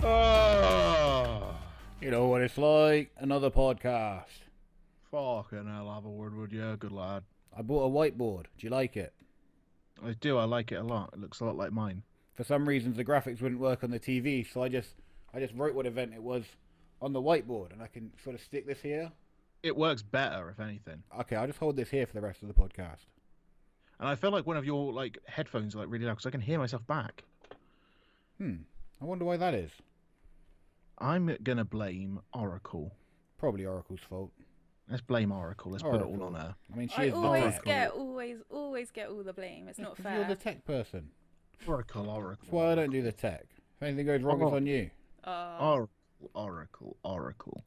Oh, You know what it's like, another podcast. fucking hell, have a word, would you? Good lad. I bought a whiteboard. Do you like it? I do, I like it a lot. It looks a lot like mine. For some reasons, the graphics wouldn't work on the TV, so I just wrote what event it was on the whiteboard, and I can sort of stick this here. It works better, if anything. Okay, I'll just hold this here for the rest of the podcast. And I feel like one of your headphones are really loud because I can hear myself back. I wonder why that is. I'm gonna blame Oracle. Probably Oracle's fault. Let's blame Oracle. Let's put it all Oracle. on her. I mean, she I is the always tech. always get all the blame. It's not Because fair. You're the tech person. Oracle. That's why I don't do the tech. If anything goes wrong, it's on you. Oracle. Oracle.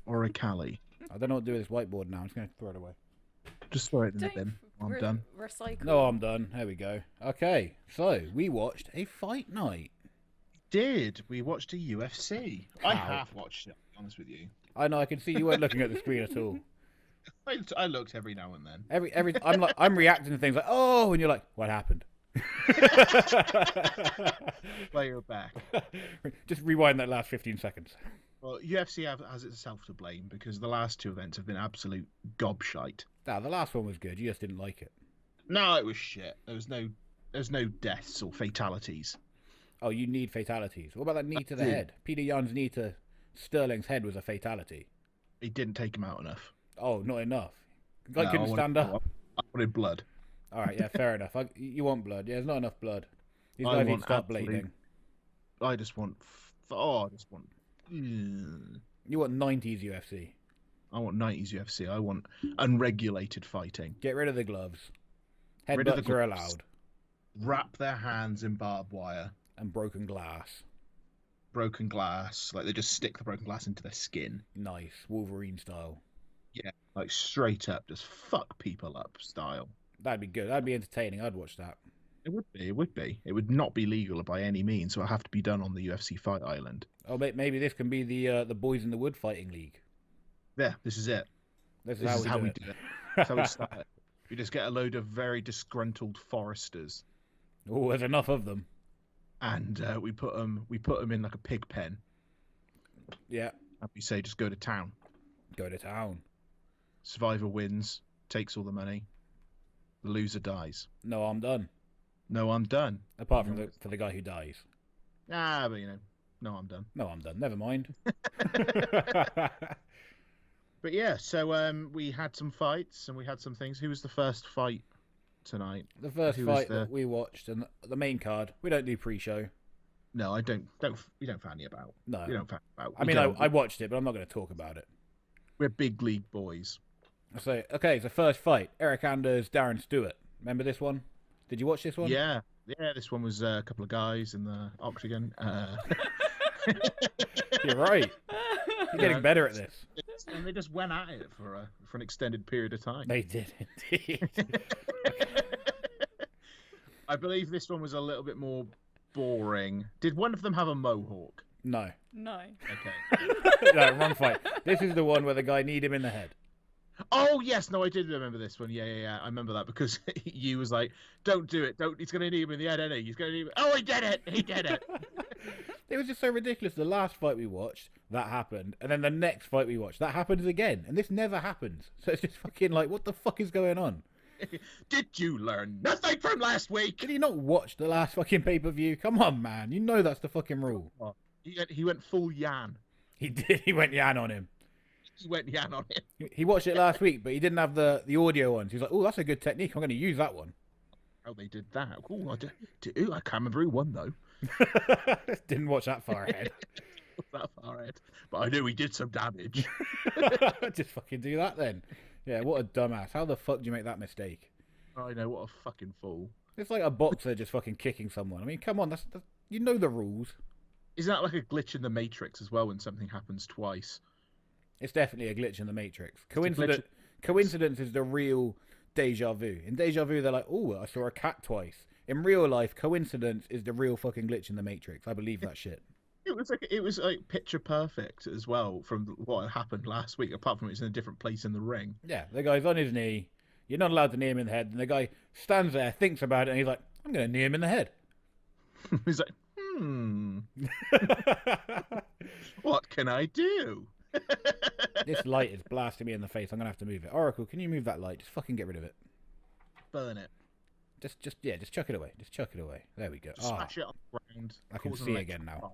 Oracali. I don't know what to do with this whiteboard now. I'm just going to throw it away. Just throw it in the Don't bin. I'm done. Recycle. No, I'm done. There we go. Okay, so we watched a fight night. We watched a UFC. I have watched it, to be honest with you. I know. I can see you weren't looking at the screen at all. I looked every now and then. I'm reacting to things like, oh, and you're like, what happened? Play her back. Just rewind that last 15 seconds. Well, UFC has itself to blame because the last two events have been absolute gobshite. Nah, the last one was good. You just didn't like it. No, it was shit. There was no deaths or fatalities. Oh, you need fatalities. What about that knee to the head? Peter Yan's knee to Sterling's head was a fatality. He didn't take him out enough. Oh, not enough. The guy No, couldn't stand up. I wanted blood. All right, yeah, fair enough. You want blood. Yeah, there's not enough blood. These guys need to start bleeding. I just want... You want 90s UFC. I want 90s UFC. I want unregulated fighting. Get rid of the gloves. Rid of the Headbutts are gloves. allowed. Wrap their hands in barbed wire. And broken glass. Broken glass. Like, they just stick the broken glass into their skin. Nice. Wolverine style. Yeah. Like, straight up. Just fuck people up style. That'd be good. That'd be entertaining. I'd watch that. It would be. It would be. It would not be legal by any means, so it'll have to be done on the UFC Fight Island. Oh, maybe this can be the Boys in the Wood fighting league. Yeah, this is it. This This is how we do do it. That's how we start it. We just get a load of very disgruntled foresters, Oh, there's enough of them. and we put them in like a pig pen, Yeah. and we say just go to town. Go to town. Survivor wins, takes all the money. The loser dies. No, I'm done. No, I'm done. Apart from for the guy who dies. Ah, but no, I'm done. No, I'm done. Never mind. But yeah, so we had some fights and we had some things. Who was the first fight tonight? The first Who was fight that we watched, and the main card. We don't do pre-show. No, I don't. We don't fanny about. No. We don't fanny about. I mean, I watched it, but I'm not going to talk about it. We're big league boys. So, okay, so first fight. Eric Anders, Darren Stewart. Remember this one? Did you watch this one? Yeah. This one was a couple of guys in the octagon. You're right. You're getting better at this. And they just went at it for an extended period of time. They did indeed. I believe this one was a little bit more boring. Did one of them have a mohawk? No. No. Okay. No, wrong fight. This is the one where the guy kneed him in the head. Oh yes, no, I did remember this one. Yeah. I remember that because you was like, "Don't do it. Don't. He's gonna knee him in the head, isn't he? He's gonna knee him." Oh, he did it. He did it. It was just so ridiculous. The last fight we watched, that happened. And then the next fight we watched, that happens again. And this never happens. So it's just fucking like, what the fuck is going on? Did you learn nothing from last week? Did he not watch the last fucking pay-per-view? Come on, man. You know that's the fucking rule. He went full Yan. He did. He went Yan on him. He went Yan on him. He watched it last week, but he didn't have the audio on. So he's like, oh, that's a good technique. I'm going to use that one. Oh, they did that. Oh, I can't remember who won, though. Didn't watch that far ahead. That far ahead. But I knew he did some damage. Just fucking do that then. Yeah, what a dumbass. How the fuck do you make that mistake? I know, what a fucking fool. It's like a boxer just fucking kicking someone. I mean, come on, that's you know the rules. Isn't that like a glitch in the Matrix as well when something happens twice? It's definitely a glitch in the Matrix. Coincidence is the real deja vu. In deja vu, they're like, oh, I saw a cat twice. In real life, coincidence is the real fucking glitch in the Matrix. I believe that shit. It was like picture perfect as well from what happened last week. Apart from it's in a different place in the ring. Yeah, the guy's on his knee. You're not allowed to knee him in the head. And the guy stands there, thinks about it, and he's like, I'm going to knee him in the head. He's like, What can I do? This light is blasting me in the face. I'm gonna have to move it. Oracle, can you move that light? Just fucking get rid of it. Burn it. Just chuck it away. Just chuck it away. There we go. Just smash it on the ground. I can see again now.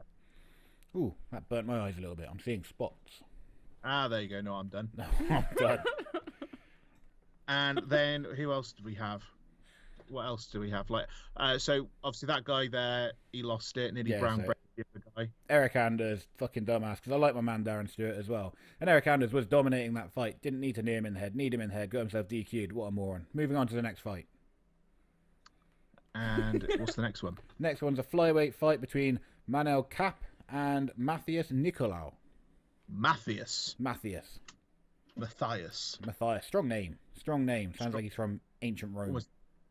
Ooh, that burnt my eyes a little bit. I'm seeing spots. Ah, there you go. No, I'm done. No, I'm done. And then who else do we have? What else do we have? Like, so obviously that guy there, he lost it. Nearly brown bread the guy. Eric Anders, fucking dumbass. Because I like my man Darren Stewart as well. And Eric Anders was dominating that fight. Didn't need to knee him in the head. Need him in the head. Got himself DQ'd. What a moron. Moving on to the next fight. And what's the next one? Next one's a flyweight fight between Manel Kape and Matthias Nicolau. Matthias. Matthias. Strong name. Sounds like he's from ancient Rome. Almost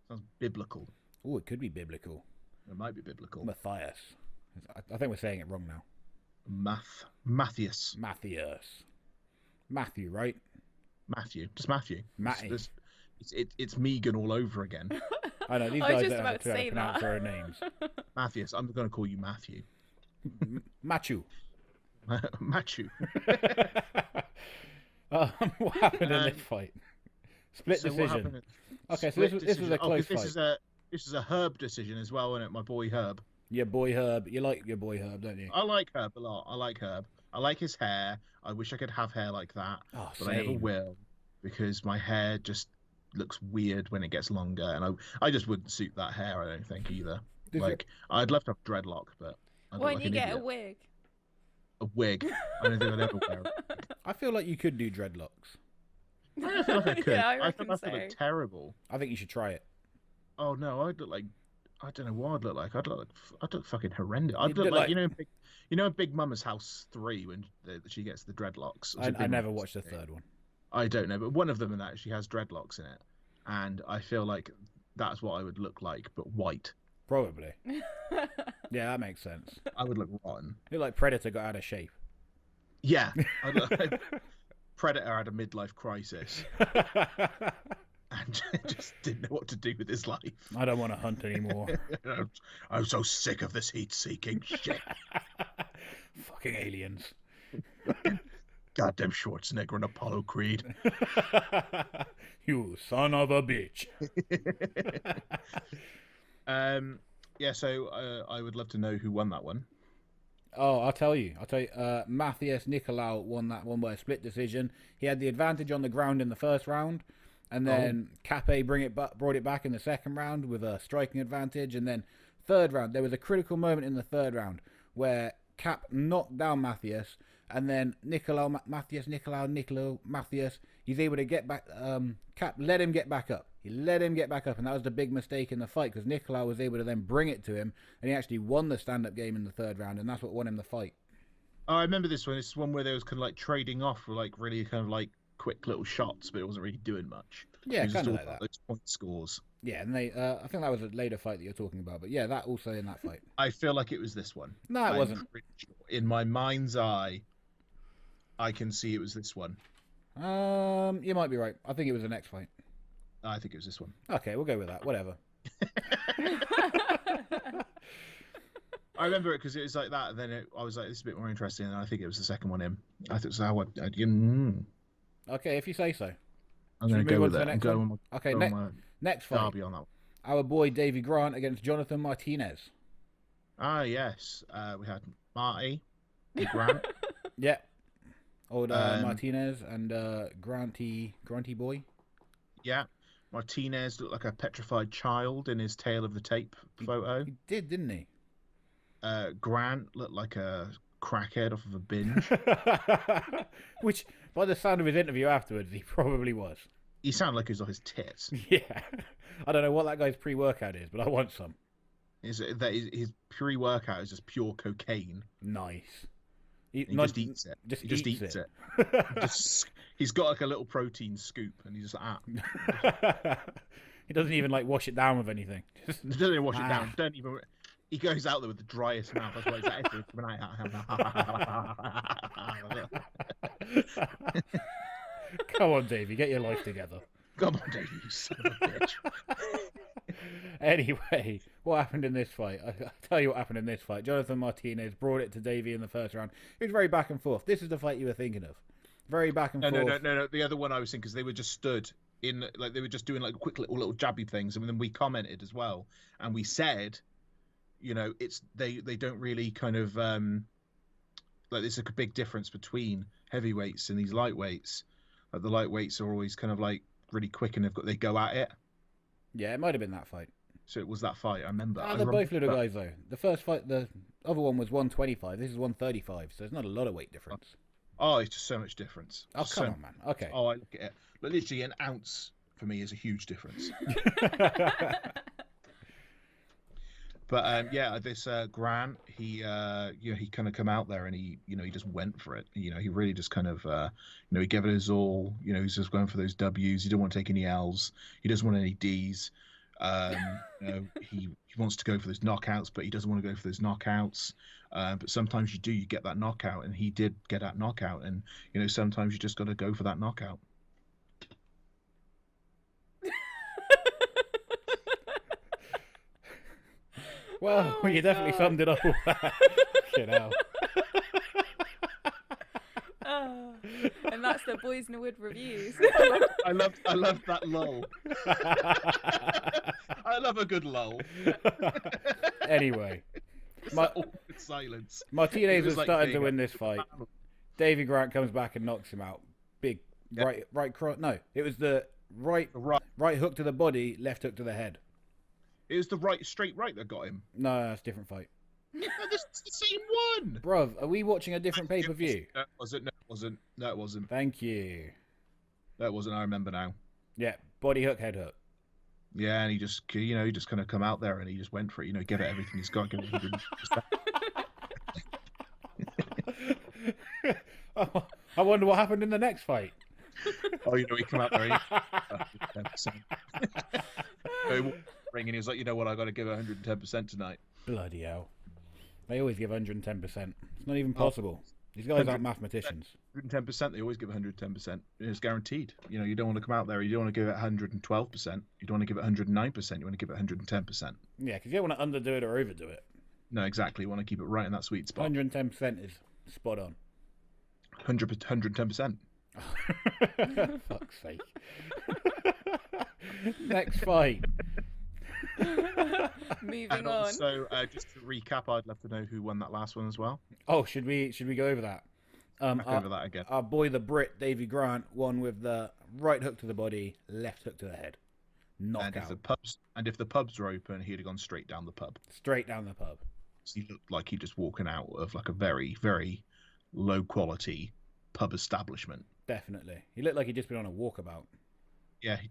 sounds biblical. Oh, it could be biblical. It might be biblical. Matthias. I think we're saying it wrong now. Matthias. Matthew, right? Matthew. Just Matthew. Matty. It's Megan all over again. I know, these guys don't know how to pronounce their own names. Matthias. I'm going to call you Matthew. Machu. Machu. What happened in this fight? Split decision. Okay, so this was a close fight. This is a Herb decision as well, isn't it? My boy Herb. Your boy Herb. You like your boy Herb, don't you? I like Herb a lot. I like Herb. I like his hair. I wish I could have hair like that, but I never will because my hair just looks weird when it gets longer, and I just wouldn't suit that hair. I don't think either. I'd love to have dreadlock, but why don't you get a wig? A wig? I don't think I'd ever wear it. I feel like you could do dreadlocks. I don't feel like I could. Yeah, I think I look terrible. I think you should try it. Oh no, I'd look like I don't know what I'd look like. I'd look fucking horrendous. I'd look like you know, Big Mama's House 3 when she gets the dreadlocks. I never watched the third one. I don't know, but one of them in that she has dreadlocks in it, and I feel like that's what I would look like, but white. Probably. Yeah, that makes sense. I would look rotten. You're like Predator got out of shape. Yeah, Predator had a midlife crisis. And just didn't know what to do with his life. I don't want to hunt anymore. I'm so sick of this heat-seeking shit. Fucking aliens. Goddamn Schwarzenegger and Apollo Creed. You son of a bitch. Yeah, so I would love to know who won that one. Oh, I'll tell you. Matthias Nicolau won that one by a split decision. He had the advantage on the ground in the first round. And then Kape brought it back in the second round with a striking advantage. And then third round, there was a critical moment in the third round where Kape knocked down Matthias. And then Matthias, he's able to get back. Kape let him get back up. He let him get back up. And that was the big mistake in the fight because Nicolau was able to then bring it to him. And he actually won the stand-up game in the third round. And that's what won him the fight. Oh, I remember this one. It's one where there was kind of like trading off for like really kind of like quick little shots, but it wasn't really doing much. Yeah, kind of like that. Those point scores. Yeah, and I think that was a later fight that you're talking about, but yeah, that also in that fight. I feel like it was this one. No, it wasn't. Sure. In my mind's eye, I can see it was this one. You might be right. I think it was the next fight. I think it was this one. Okay, we'll go with that. Whatever. I remember it because it was like that, and then I was like, this is a bit more interesting, and I think it was the second one in. I think so. Okay, if you say so. I'm going to go with it. Okay, next fight. Derby on that one. Our boy Davey Grant against Jonathan Martinez. Ah, yes. We had Marty, Grant. Yeah. Old Martinez and Granty boy. Yeah. Martinez looked like a petrified child in his tail of the tape photo. He did, didn't he? Grant looked like a crackhead off of a binge. Which, by the sound of his interview afterwards, he probably was. He sounded like he was off his tits. Yeah. I don't know what that guy's pre-workout is, but I want some. His pre-workout is just pure cocaine. Nice. He just eats it. Just eats it. He's got like a little protein scoop, and he's just like, He doesn't even like wash it down with anything. He doesn't even wash it down. Don't even. He goes out there with the driest mouth. That's why he's like, coming out. Come on, Davey, get your life together. Come on, Davey, you son of a bitch. Anyway, what happened in this fight? I'll tell you what happened in this fight. Jonathan Martinez brought it to Davey in the first round. It was very back and forth. This is the fight you were thinking of. Very back and forth. No. The other one I was thinking, because they were just stood in, like, they were just doing like quick little jabby things, and then we commented as well, and we said, you know, it's they don't really kind of like, there's a big difference between heavyweights and these lightweights. Like, the lightweights are always kind of like really quick, and they go at it. Yeah, it might have been that fight. So it was that fight, I remember. They're both little guys, though. The first fight, the other one was 125. This is 135, so there's not a lot of weight difference. Oh, it's just so much difference. Oh, come on, man. Okay. Oh, I look at it. But literally an ounce for me is a huge difference. But yeah, this Grant, he kind of come out there and he just went for it. You know, he really just kind of he gave it his all. You know, he's just going for those W's. He didn't want to take any L's. He doesn't want any D's. He wants to go for those knockouts, but he doesn't want to go for those knockouts. But sometimes you get that knockout, and he did get that knockout. And sometimes you just got to go for that knockout. Well, you definitely summed it up all that. Fucking hell. And that's the Boys in the Wood reviews. I love that lull. I love a good lull. Anyway, silence. Martinez was starting to win this fight. Davey Grant comes back and knocks him out. Big right cross. No, it was the right hook to the body, left hook to the head. It was the straight right that got him. No, that's a different fight. No, this is the same one. Bruv, are we watching a different pay-per-view? No, it wasn't. Thank you. No, it wasn't. I remember now. Yeah, body hook, head hook. Yeah, and he just kind of come out there and he just went for it. Give it everything he's got. Give it Oh, I wonder what happened in the next fight. Oh, he come out there. And he was like, you know what, I got to give 110% tonight. Bloody hell. They always give 110%. It's not even possible. These guys aren't mathematicians. 110%, they always give 110%. It's guaranteed. You don't want to come out there, you don't want to give it 112%. You don't want to give it 109%. You want to give it 110%. Yeah, because you don't want to underdo it or overdo it. No, exactly. You want to keep it right in that sweet spot. 110% is spot on. 110%. Fuck's sake. Next fight. Moving on. So, just to recap, I'd love to know who won that last one as well. Oh, should we go over that? Over that again. Our boy, the Brit, Davey Grant, won with the right hook to the body, left hook to the head. Knockout. And if the pubs were open, he'd have gone straight down the pub. Straight down the pub. So he looked like he just walking out of like a very, very low quality pub establishment. Definitely. He looked like he'd just been on a walkabout. Yeah, he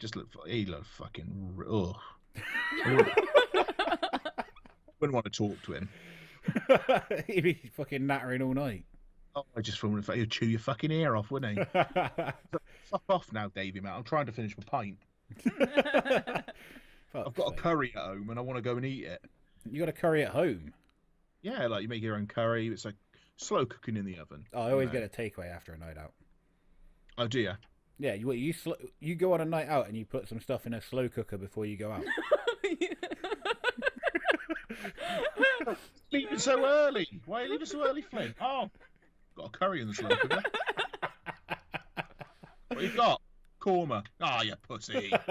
looked fucking. Ugh. Wouldn't want to talk to him. He'd be fucking nattering all night. Oh, I just thought he'd chew your fucking ear off, wouldn't he? Fuck off now, Davey, man. I'm trying to finish my pint. I've got a curry at home and I want to go and eat it. You got a curry at home? Yeah, like you make your own curry. It's like slow cooking in the oven. Oh, I always get a takeaway after a night out. Oh, do you? Yeah, you go on a night out and you put some stuff in a slow cooker before you go out. Leaving so early. Why are you leaving so early, Flynn? Oh, got a curry in the slow cooker. What you got? Korma. Ah, you pussy. Fuck's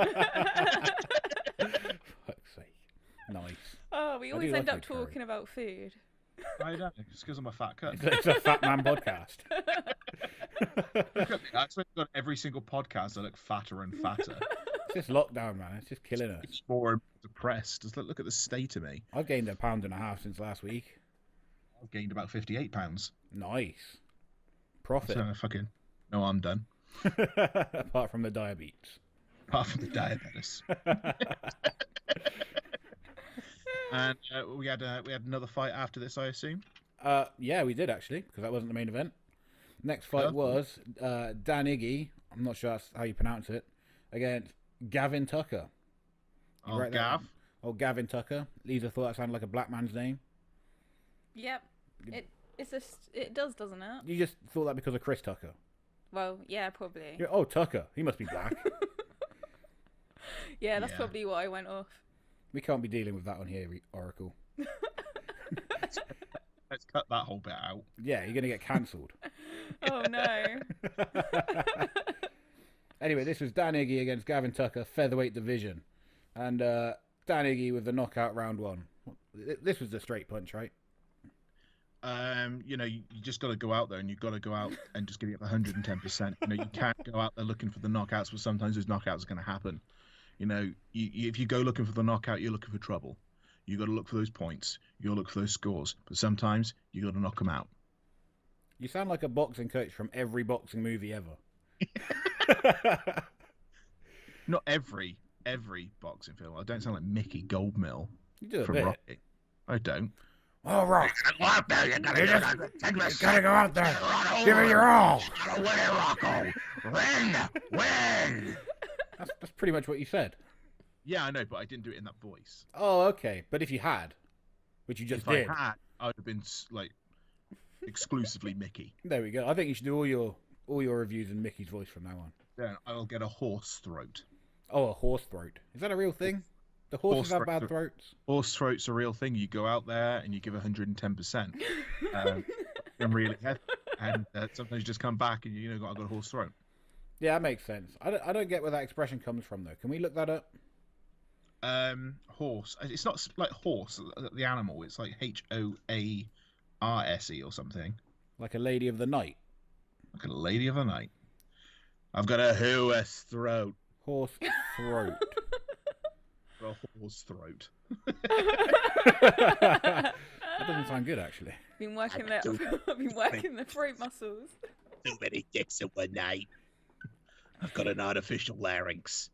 sake. Nice. Oh, we always end up talking about food. I know. It's because I'm a fat cunt. It's a fat man podcast. Look at me. I swear to God, every single podcast I look fatter and fatter. It's just lockdown, man. It's just killing us. It's more depressed. Just look at the state of me. I've gained 1.5 pounds since last week. I've gained about 58 pounds. Nice. Profit. No, I'm done. Apart from the diabetes. Apart from the diabetes. And we had another fight after this, I assume. Yeah, we did actually, because that wasn't the main event. Next fight was Dan Iggy. I'm not sure that's how you pronounce it. Against Gavin Tucker. Oh, Gav. Oh, Gavin Tucker. Lisa thought that sounded like a black man's name. Yep. It does, doesn't it? You just thought that because of Chris Tucker. Well, yeah, probably. Oh, Tucker. He must be black. Yeah, that's probably what I went off. We can't be dealing with that on here, Oracle. Let's cut that whole bit out. Yeah, you're going to get cancelled. Oh, no. Anyway, this was Dan Iggy against Gavin Tucker, featherweight division. And Dan Iggy with the knockout round 1. This was the straight punch, right? You know, you just got to go out there, and you've got to go out and just give it 110%. You know, you can't go out there looking for the knockouts, but sometimes those knockouts are going to happen. You know, if you go looking for the knockout, you're looking for trouble. You got to look for those points. You got to look for those scores. But sometimes you got to knock them out. You sound like a boxing coach from every boxing movie ever. Not every boxing film. I don't sound like Mickey Goldmill You do a from bit. Rocky. I don't. All right. Go out there. You gotta Go out there. Give it your all. Gotta win it, Rocco. Win. That's pretty much what you said. Yeah, I know, but I didn't do it in that voice. Oh, okay. But if you had, which you just If did. I had, I would have been like exclusively Mickey. There we go. I think you should do all your reviews in Mickey's voice from now on. Then I'll get a horse throat. Oh, a horse throat. Is that a real thing? The horses have bad throats? Horse throat's a real thing. You go out there and you give 110%. And really, and sometimes you just come back and you know, I've got a horse throat. Yeah, that makes sense. I don't get where that expression comes from, though. Can we look that up? Horse. It's not like horse, the animal. It's like HOARSE or something. Like a lady of the night. Like a lady of the night. I've got a horse throat. Horse throat. A horse throat. That doesn't sound good, actually. Been working the throat muscles. Too many dicks in one night. I've got an artificial larynx.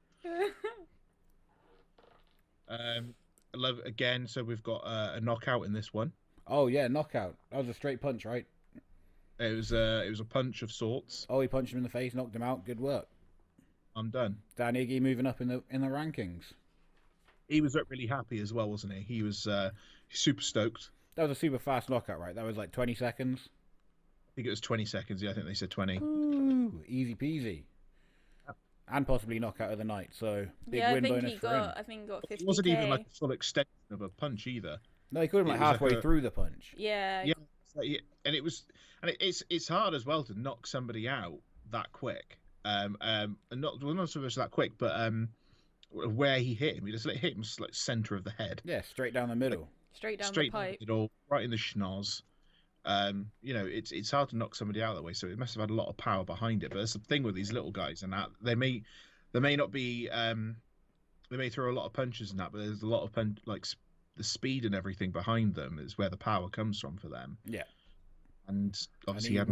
Again, so we've got a knockout in this one. Oh yeah, knockout. That was a straight punch, right? It was a punch of sorts. Oh, he punched him in the face, knocked him out. Good work. I'm done. Dan Iggy moving up in the rankings. He was really happy as well, wasn't he? He was super stoked. That was a super fast knockout, right? That was like 20 seconds. I think it was 20 seconds. Yeah, I think they said 20. Ooh, easy peasy. And possibly knockout of the night. So big win bonus for him. I think he got 50K. It wasn't even like a full extension of a punch either. No, he caught him like halfway through the punch. Yeah. Yeah, and it's hard as well to knock somebody out that quick. And not so much that quick, but where he hit him, he just hit him like center of the head. Yeah, straight down the middle. Straight down the pipe. Right in the schnoz. You know, it's hard to knock somebody out that way, so it must have had a lot of power behind it. But there's the thing with these little guys, and that they may not be they may throw a lot of punches and that, but there's a lot of like the speed and everything behind them is where the power comes from for them. Yeah. And obviously and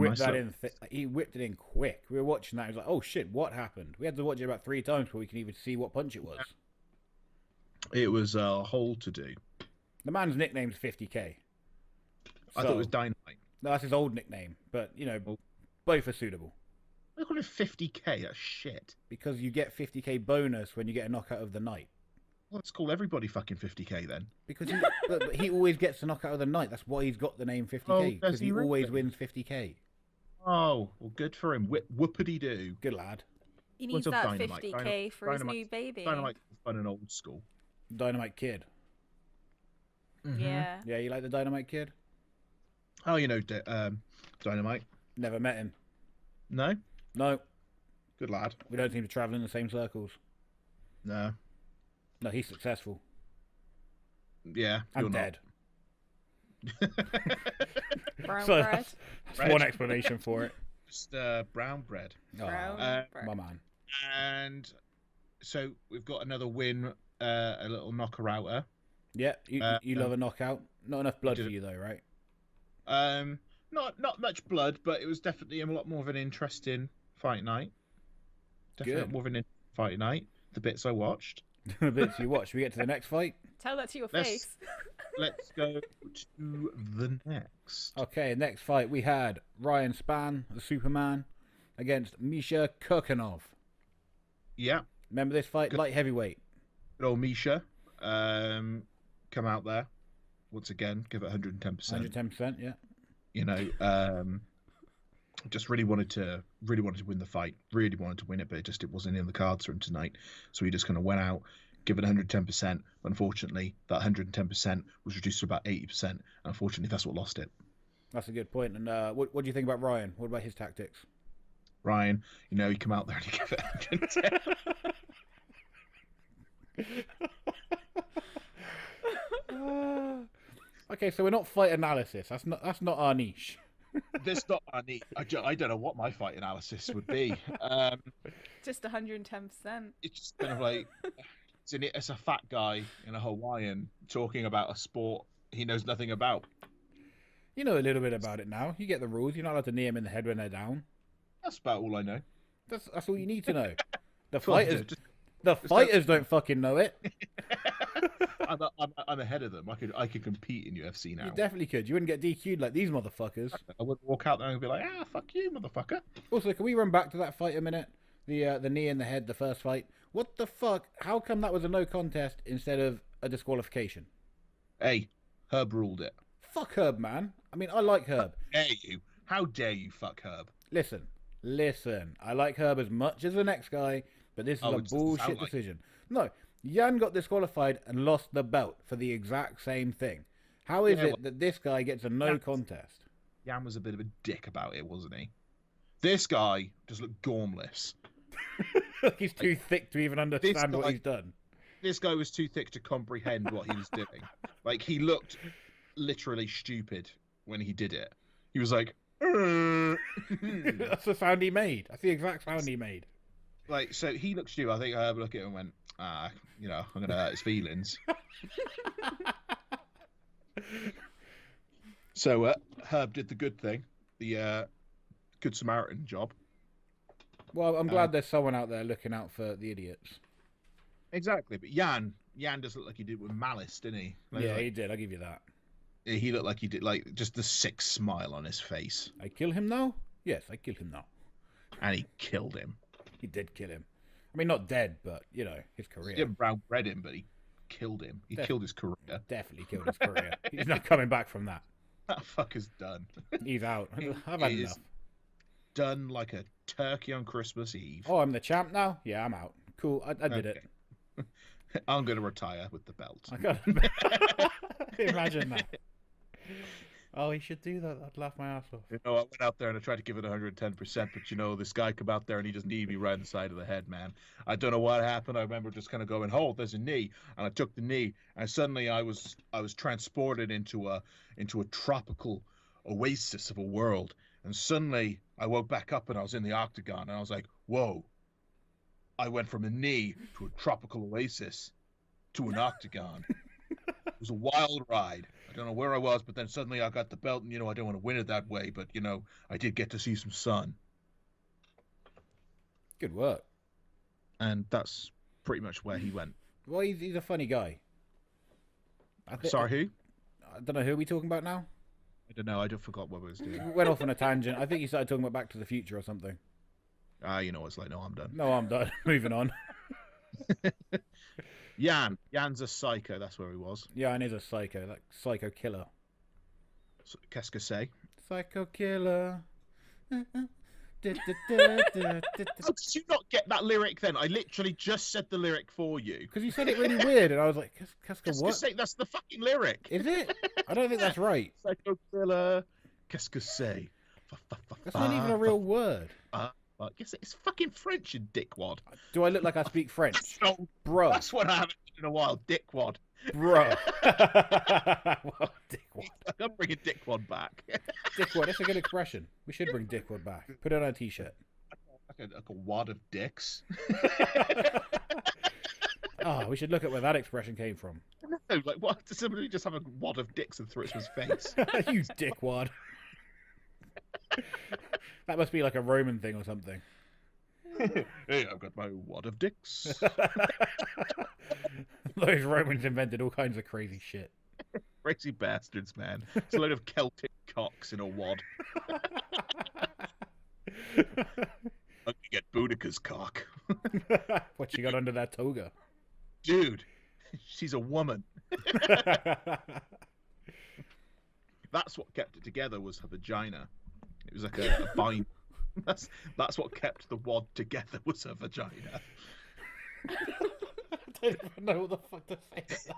he whipped it in quick. We were watching that. He was like, "Oh shit, what happened?" We had to watch it about 3 times before we can even see what punch it was. It was a whole to do. The man's nickname's 50K. I thought it was Dynamite. No, that's his old nickname, but you know, both are suitable. I call it 50K. That's shit. Because you get 50K bonus when you get a knockout of the night. Well, let's call everybody fucking 50K then. Because but he always gets the knockout of the night. That's why he's got the name 50K. Because he always wins 50K. Oh, well, good for him. Whoopity doo. Good lad. He needs that 50K for his new baby. Dynamite fun and old school. Dynamite Kid. Mm-hmm. Yeah. Yeah, you like the Dynamite Kid? Oh, you know, Dynamite. Never met him. No? No. Good lad. We don't seem to travel in the same circles. No. No, he's successful. Yeah. I'm dead. Brown So bread. That's one explanation for it. Just brown bread. Brown bread. My man. And so we've got another win, a little knocker-outer. Yeah, you love a knockout. Not enough blood for you though, right? Not much blood, but it was definitely a lot more of an interesting fight night. Definitely Good. more of an interesting fight night. The bits I watched. The bits you watch. We get to the next fight. Tell that to your face. Let's go to the next. Okay, next fight we had Ryan Spann, the Superman, against Misha Kurkanov. Yeah. Remember this fight? Good. Light heavyweight. Good old Misha. Come out there. Once again, give it 110%. 110%, yeah. You know, just really wanted to win the fight. Really wanted to win it, but it wasn't in the cards for him tonight. So he just kind of went out, give it 110%. Unfortunately, that 110% was reduced to about 80%. And unfortunately, that's what lost it. That's a good point. And what do you think about Ryan? What about his tactics? Ryan, he come out there and he gave it 110. Okay, so we're not fight analysis. That's not our niche. That's not our niche. I don't know what my fight analysis would be. Just 110%. It's just kind of like it's a fat guy in a Hawaiian talking about a sport he knows nothing about. You know a little bit about it now. You get the rules. You're not allowed to knee them in the head when they're down. That's about all I know. That's all you need to know. The fighters don't fucking know it. I'm ahead of them. I could compete in UFC now. You definitely could. You wouldn't get DQ'd like these motherfuckers. I would walk out there and be like, fuck you, motherfucker. Also, can we run back to that fight a minute? The knee in the head, the first fight. What the fuck? How come that was a no contest instead of a disqualification? Hey, Herb ruled it. Fuck Herb, man. I mean, I like Herb. How dare you fuck Herb? Listen. I like Herb as much as the next guy, but this is a bullshit decision. No, Jan got disqualified and lost the belt for the exact same thing. How is it that this guy gets a no contest? Jan was a bit of a dick about it, wasn't he? This guy just looked gormless. He's too thick to even understand what he's done. This guy was too thick to comprehend what he was doing. Like, he looked literally stupid when he did it. He was like, That's the sound he made. That's the exact sound he made. Like, so he looked stupid. I think Herb looked at him and went, I'm going to hurt his feelings. So Herb did the good thing, the Good Samaritan job. Well, I'm glad there's someone out there looking out for the idiots. Exactly, but Jan does look like he did with malice, didn't he? He did. I'll give you that. He looked like he did, like, just the sick smile on his face. I kill him now? Yes, I kill him now. And he killed him. He did kill him. I mean, not dead, but, his career. He didn't brown bread him, but he killed him. He killed his career. Definitely killed his career. He's not coming back from that. That fucker's done. He's out. I've had enough. Done like a turkey on Christmas Eve. Oh, I'm the champ now? Yeah, I'm out. Cool, I did it. I'm going to retire with the belt. Imagine that. Oh, he should do that. I'd laugh my ass off. I went out there and I tried to give it 110%, but this guy come out there and he just kneed me right in the side of the head, man. I don't know what happened. I remember just kind of going, "Oh, there's a knee," and I took the knee, and suddenly I was transported into a tropical oasis of a world, and suddenly I woke back up and I was in the octagon, and I was like, "Whoa!" I went from a knee to a tropical oasis to an octagon. It was a wild ride. I don't know where I was, but then suddenly I got the belt, and I don't want to win it that way, but I did get to see some sun. Good work. And that's pretty much where he went. Well, he's a funny guy. Sorry, who? I don't know who are we talking about now. I don't know. I just forgot what we was doing. We went off on a tangent. I think you started talking about Back to the Future or something. You know what it's like. No, I'm done. No, I'm done. Moving on. Jan's a psycho. That's where he was. Jan is a psycho, like psycho killer. Qu'est-ce que c'est? Psycho killer. How did you not get that lyric then? I literally just said the lyric for you. Because you said it really weird, and I was like, qu'est-ce que what? That's the fucking lyric. Is it? I don't think that's right. Psycho killer. Qu'est-ce que c'est? That's not even a real word. Yes, it's fucking French, you dickwad. Do I look like I speak French? No, bro. That's what I haven't done in a while, dickwad. Bro. Well, dickwad. I'm bringing dickwad back. Dickwad, that's a good expression. We should bring dickwad back. Put it on a t-shirt. Like a wad of dicks. Oh, we should look at where that expression came from. No, like what? Does somebody just have a wad of dicks and throw it to his face? You dickwad. That must be like a Roman thing or something. Hey, I've got my wad of dicks. Those Romans invented all kinds of crazy shit. Crazy bastards, man. It's a load of Celtic cocks in a wad. I'm gonna get Boudica's cock. What she got under that toga? Dude, she's a woman. That's what kept it together, was her vagina. It was like a bind. That's what kept the wad together, was her vagina. don't even know what the fuck to say to that.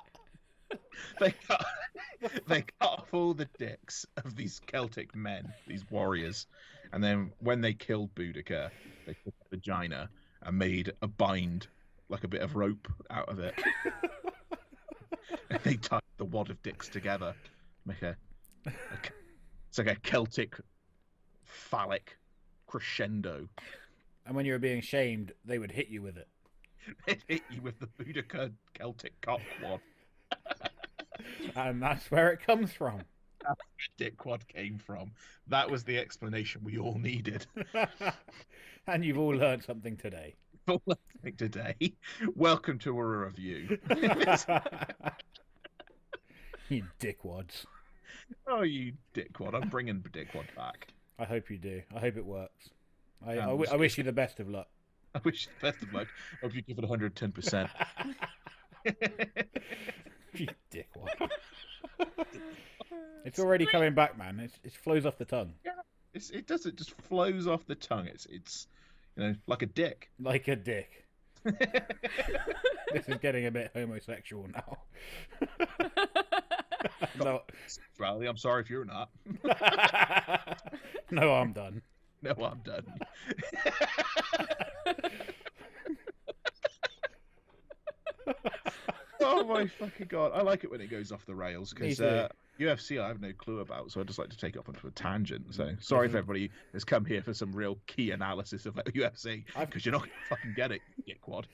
they cut off all the dicks of these Celtic men, these warriors, and then when they killed Boudica, they took the vagina and made a bind, like a bit of rope out of it. And they tied the wad of dicks together, make it's like a Celtic phallic crescendo. And when you were being shamed, they would hit you with it. They'd hit you with the Boudica Celtic cock wad. And that's where it comes from. That's where dickwad came from. That was the explanation we all needed. And you've all learned something today. All learning today. Welcome to a review. You dickwads. Oh, you dickwad. I'm bringing dickwad back. I hope you do. I hope it works. I wish you the best of luck. I wish you the best of luck. I hope you give it 110%. You dickwad. It's already coming back, man. It flows off the tongue. Yeah, it does. It just flows off the tongue. It's like a dick. Like a dick. This is getting a bit homosexual now. No. Riley, I'm sorry if you're not. No, I'm done. No, I'm done. Oh my fucking god! I like it when it goes off the rails because UFC I have no clue about, so I just like to take it off onto a tangent. So sorry if everybody has come here for some real key analysis of UFC because you're not gonna fucking get it, dickwad.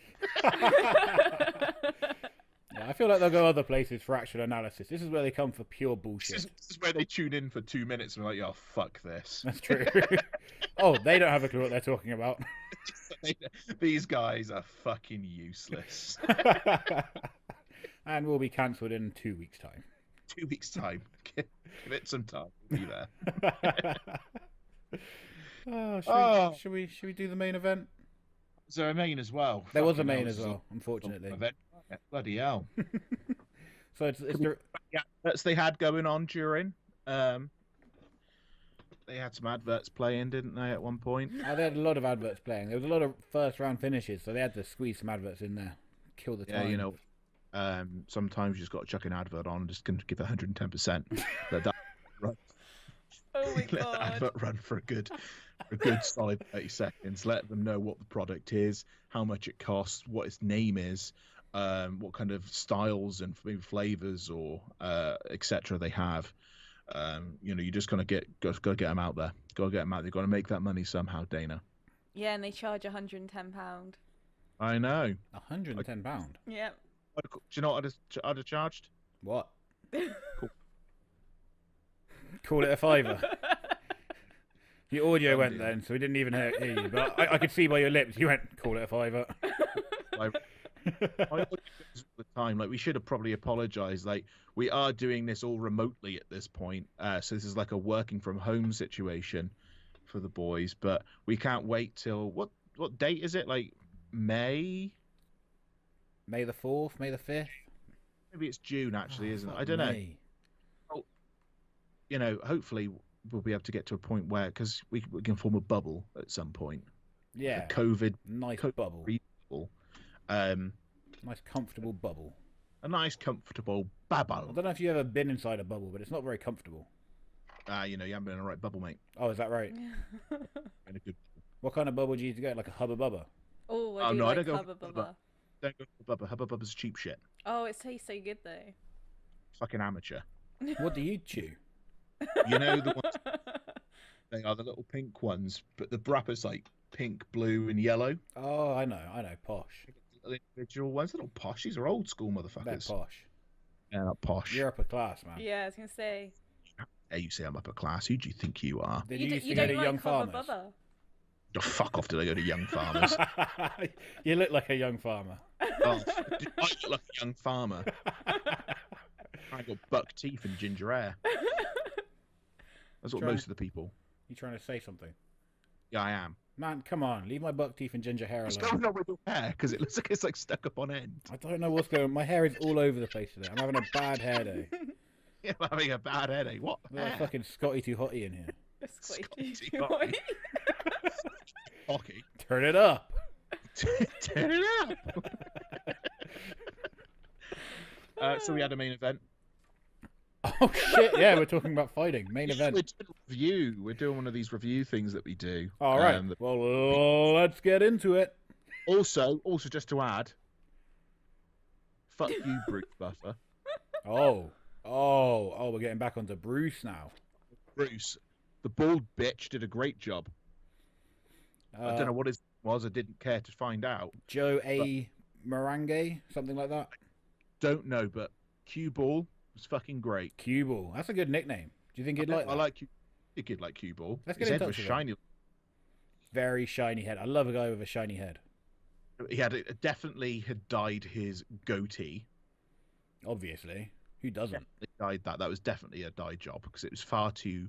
Yeah, I feel like they'll go other places for actual analysis. This is where they come for pure bullshit. This is where they tune in for 2 minutes and are like, "Oh, fuck this." That's true. Oh, they don't have a clue what they're talking about. These guys are fucking useless. And we'll be cancelled in 2 weeks' time. 2 weeks' time. Give it some time. We'll be there. Should we do the main event? Is there a main as well? There was a main as well, unfortunately. Yeah, bloody hell. So it's the adverts they had going on during. They had some adverts playing, didn't they, at one point? Oh, they had a lot of adverts playing. There was a lot of first round finishes, so they had to squeeze some adverts in there. Kill the time. Yeah, sometimes you just got to chuck an advert on and just give it 110%. Let that run. Oh my Let that advert run for a good solid 30 seconds. Let them know what the product is, how much it costs, what its name is, what kind of styles and maybe flavors or etc. they have. You just got to get them out there. Got to get them out. They've got to make that money somehow, Dana. Yeah, and they charge £110. I know. £110. Yeah. Do you know what I'd have charged? What? Cool. Call it a fiver. Your audio went then, so we didn't even hear you. But I could see by your lips, you went, call it a fiver. I the time, like we should have probably apologized. Like we are doing this all remotely at this point, so this is like a working from home situation for the boys. But we can't wait till what date is it? Like May the 4th, May the 5th. Maybe it's June actually, isn't it? I don't know. Well, hopefully we'll be able to get to a point where because we can form a bubble at some point. Yeah. A COVID bubble. Nice comfortable bubble. A nice comfortable bubble. I don't know if you've ever been inside a bubble, but it's not very comfortable. You haven't been in a right bubble, mate. Oh, is that right? In a good. What kind of bubble do you get? Like a Hubba Bubba? Oh, I do like Hubba Bubba. Don't go for Bubba. Hubba Bubba's cheap shit. Oh, it tastes so good though. Fucking amateur. What do you chew? You know the ones. They are the little pink ones, but the wrapper's like pink, blue, and yellow. Oh, I know, posh. The individual ones, little posh. These are old school motherfuckers. They're posh. Yeah, not posh. You're upper class, man. Yeah, I was gonna say. Hey, you say I'm upper class. Who do you think you are? Did you used to you go don't to like Young Hubba Farmers? Bubba? Oh, fuck off! Did I go to Young Farmers? You look like a young farmer. Oh, I look like a young farmer. I got buck teeth and ginger hair. That's what most of the people. You trying to say something? Yeah, I am. Man, come on, leave my buck teeth and ginger hair What's alone. going on with your hair? Because it looks like it's like stuck up on end. I don't know what's going on. My hair is all over the place today. I'm having a bad hair day. Yeah, I'm having a bad headache. What? There's fucking Scotty too hotty in here. Scotty. Hockey. Turn it up. Turn it up. So we had a main event. Oh shit! Yeah, we're talking about fighting. Main event. We're doing a review. We're doing one of these review things that we do. All right. Well, let's get into it. Also, just to add, fuck you, Bruce Buffer. Oh, we're getting back onto Bruce now. Bruce, the bald bitch, did a great job. I don't know what it was. I didn't care to find out. Joe A. Morange, something like that. Don't know, but Cue Ball was fucking great. Cue Ball. That's a good nickname. Do you think he'd like that? I like Cue. I think he'd like Cue Ball. Let's get His in head touch was with shiny. him. Very shiny head. I love a guy with a shiny head. He had definitely had dyed his goatee. Obviously, who doesn't? He dyed that. That was definitely a dye job because it was far too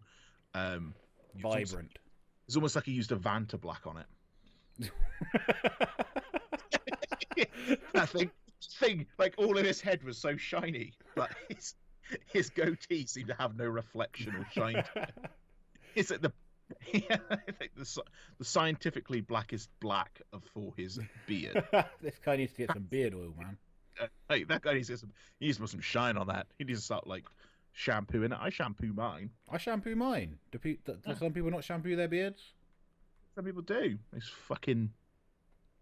vibrant. It's almost like he used a Vanta black on it. That thing, like all of his head was so shiny, but his goatee seemed to have no reflection or shine to it. It's like I think the scientifically blackest black for his beard. This guy needs to get some beard oil, man. Like that guy needs to put some shine on that. He needs to start like shampooing it. I shampoo mine. I shampoo mine. Do some people not shampoo their beards? Some people do. These fucking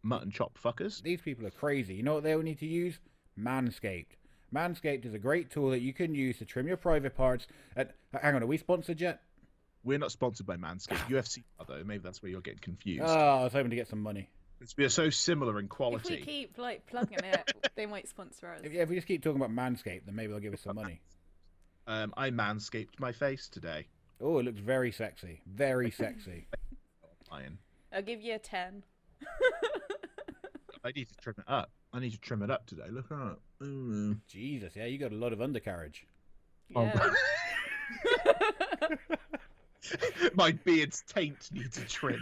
mutton chop fuckers. These people are crazy. You know what they all need to use? Manscaped. Manscaped is a great tool that you can use to trim your private parts. Hang on, are we sponsored yet? We're not sponsored by Manscaped. UFC are, though. Maybe that's where you're getting confused. Oh, I was hoping to get some money. We're so similar in quality. If we keep like plugging it, they might sponsor us. If we just keep talking about Manscaped, then maybe they'll give us some money. I manscaped my face today. Oh, it looks very sexy. Very sexy. I'll give you a 10. I need to trim it up. I need to trim it up today. Look at it. Jesus, yeah, you got a lot of undercarriage. Yeah. My beard's taint needs a trim.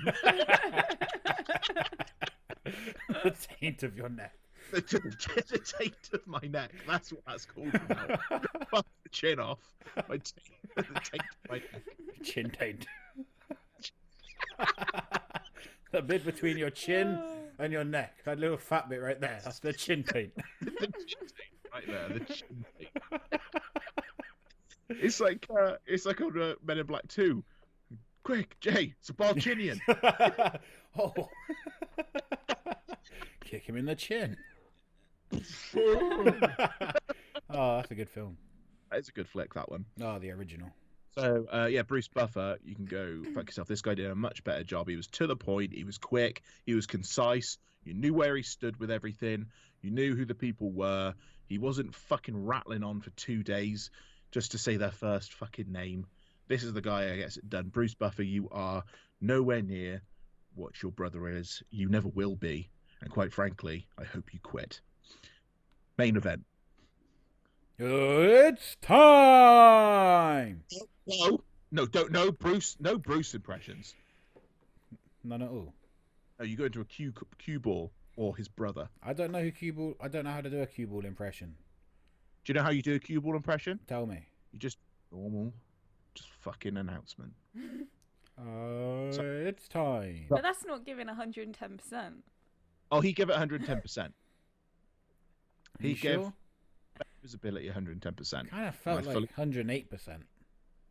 The taint of your neck. The taint of my neck. That's what that's called now. Fuck the chin off. The taint of my neck. Chin taint. The bit between your chin and your neck. That little fat bit right there. That's the chin taint. The chin taint right there. The chin taint. It's like on Men in Black 2. Quick, Jay, it's a Balchinian. Oh. Kick him in the chin. Oh, that's a good film. It's a good flick, that one. Oh, the original. So, Bruce Buffer, you can go fuck yourself. This guy did a much better job. He was to the point. He was quick. He was concise. You knew where he stood with everything. You knew who the people were. He wasn't fucking rattling on for 2 days just to say their first fucking name. This is the guy who gets it done. Bruce Buffer, you are nowhere near what your brother is. You never will be. And quite frankly, I hope you quit. Main event. It's time! No Bruce impressions. None at all. No, you go into a cue ball or his brother. I don't know I don't know how to do a cue ball impression. Do you know how you do a cue ball impression? Tell me. You just fucking announcement. It's time. But that's not giving 110%. Oh, he gave it 110%. He gave sure? visibility 110%. Kind of felt like 108%.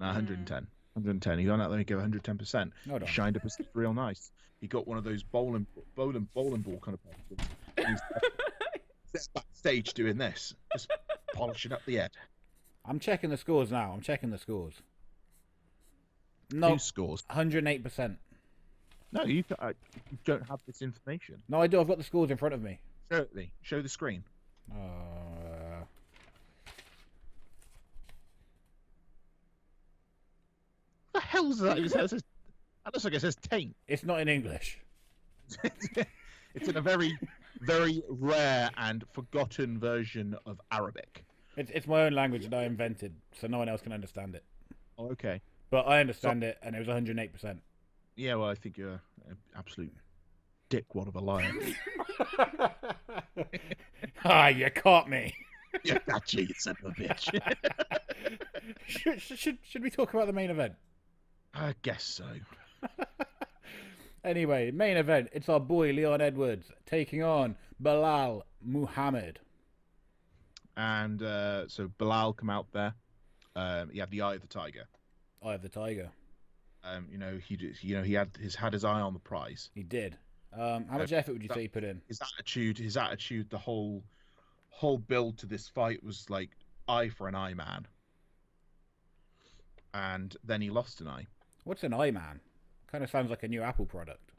No, 110. 110. He got out there and gave 110%. He shined up his real nice. He got one of those bowling ball kind of things. He's backstage doing this, just polishing up the head. I'm checking the scores now. No, who scores? 108%. No, you don't have this information. No, I do. I've got the scores in front of me. Certainly. Show the screen. What the hell is that? That looks like it says taint. It's not in English. It's in a very, very rare and forgotten version of Arabic. It's my own language that I invented, so no one else can understand it. Oh, okay. But I understand it, and it was 108%. Yeah, well, I think you're an absolute dickwad of a liar. You caught me. Yeah, got you son of a bitch. Should we talk about the main event? I guess so. Anyway, main event. It's our boy Leon Edwards taking on Balal Muhammad. And so Balal come out there. He had the eye of the tiger. Eye of the tiger. He had his eye on the prize. He did. How much effort would you say he put in? His attitude, the whole build to this fight was like eye for an eye man. And then he lost an eye. What's an eye man? Kind of sounds like a new Apple product.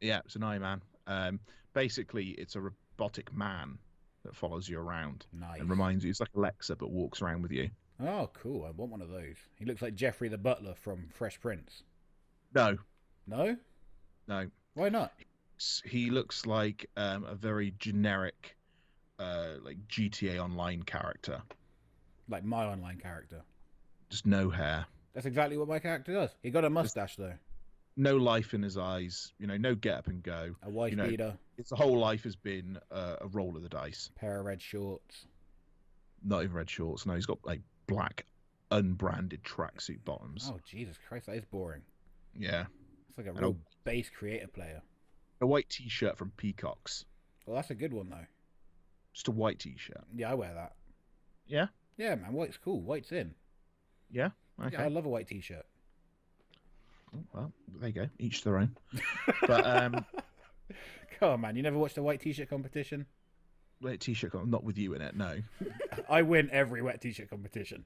Yeah, it's an eye man. Basically, it's a robotic man that follows you around. Nice. And reminds you, it's like Alexa, but walks around with you. Oh, cool. I want one of those. He looks like Jeffrey the Butler from Fresh Prince. No. No? No. Why not? He looks like a very generic, like GTA Online character. Like my online character. Just no hair. That's exactly what my character does. He got a mustache, though. No life in his eyes. No get up and go. A wife beater. His whole life has been a roll of the dice. Pair of red shorts. Not even red shorts. No, he's got like black, unbranded tracksuit bottoms. Oh, Jesus Christ, that is boring. Yeah. It's like a real base creator player. A white t-shirt from Peacocks. Well, that's a good one, though. Just a white t-shirt. Yeah, I wear that. Yeah? Yeah, man, white's cool. White's in. Yeah? Okay. Yeah, I love a white t-shirt. Well, there you go. Each their own. But come on, man, you never watched a white t-shirt competition? White t-shirt, not with you in it, no. I win every wet t-shirt competition.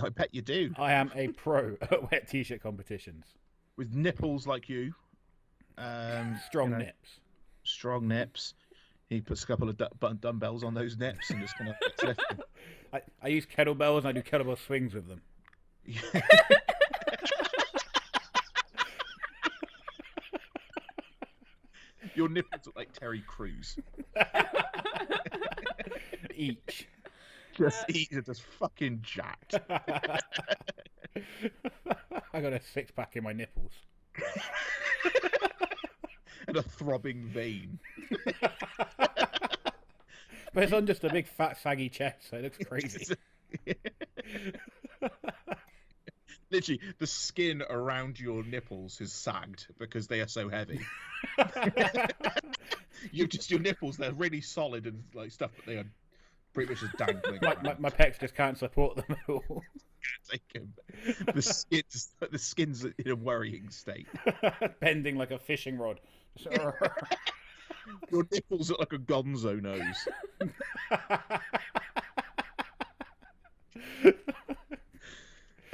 I bet you do. I am a pro at wet t-shirt competitions. With nipples like you. Strong nips. Strong nips. He puts a couple of dumbbells on those nips and just kind of lift them. I use kettlebells and I do kettlebell swings with them. Your nipples look like Terry Crews. Each. Each are just fucking jacked. I got a six-pack in my nipples. And a throbbing vein. But it's on just a big fat saggy chest, so it looks crazy. Literally, the skin around your nipples has sagged because they are so heavy. Your nipples, they're really solid and like stuff, but they are pretty much just dangling. My pecs just can't support them at all. Take them. The skin's in a worrying state. Bending like a fishing rod. Your nipples look like a gonzo nose.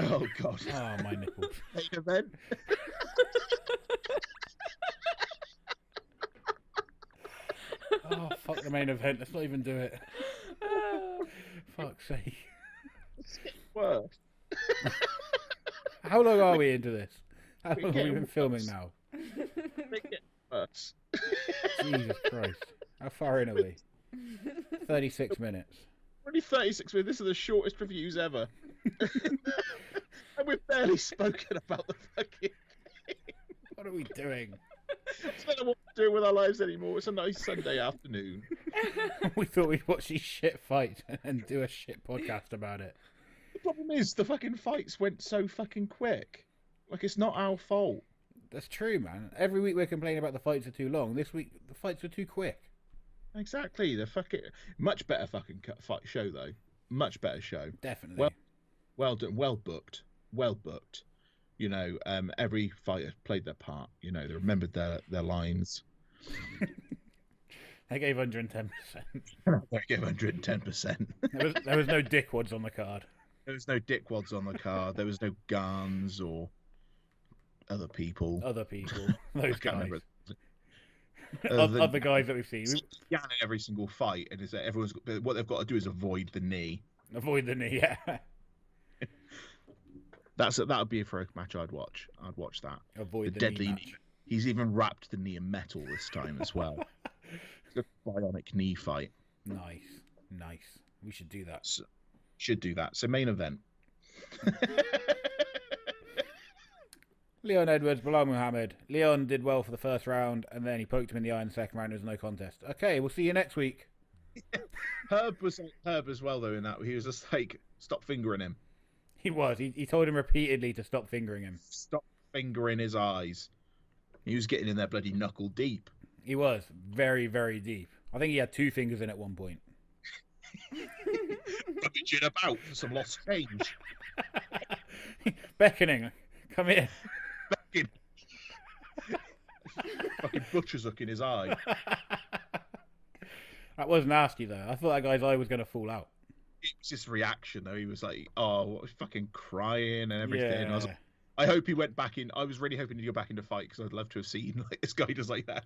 Oh god. Oh, my nipples. Main event. Oh, fuck the main event. Let's not even do it. Fuck's sake. It's getting worse. How long are we into this? How long have we been worse. filming now? Make it worse. Jesus Christ. How far in are we? 36 minutes. Only 36 minutes. This is the shortest reviews ever. And we've barely spoken about the fucking thing. What are we doing? I don't know what we're doing with our lives anymore. It's a nice Sunday afternoon. We thought we'd watch these shit fights and do a shit podcast about it. The problem is the fucking fights went so fucking quick. Like, it's not our fault. That's true, man. Every week we're complaining about the fights are too long. This week the fights were too quick. Exactly. The fucking much better fucking fight show though. Much better show. Definitely. Well done. Well booked. Well booked. You know, every fighter played their part. You know, they remembered their lines. They gave 110%. They gave 110%. There was no dickwads on the card. There was no dickwads on the card. There was no guns or other people. Those guys. Other guys that we've seen. Yeah, in every single fight, and is that what they've got to do is avoid the knee. Avoid the knee, yeah. That would be for a match I'd watch. I'd watch that. Avoid the deadly knee match. He's even wrapped the knee in metal this time as well. It's a bionic knee fight. Nice. We should do that. Should do that. So main event. Leon Edwards, Bilal Muhammad. Leon did well for the first round, and then he poked him in the eye in the second round. It was no contest. Okay, we'll see you next week. Herb was like Herb as well, though, in that. He was just like, stop fingering him. He was. He told him repeatedly to stop fingering him. Stop fingering his eyes. He was getting in there bloody knuckle deep. He was. Very, very deep. I think he had 2 fingers in at one point. rummaging about for some lost change. Beckoning, come here. Fucking, fucking butcher's hook in his eye. That was nasty though. I thought that guy's eye was going to fall out. It was his reaction though. He was like, "Oh, fucking crying and everything." Yeah. And I was like, I hope he went back in. I was really hoping he'd go back into fight because I'd love to have seen like this guy just like that.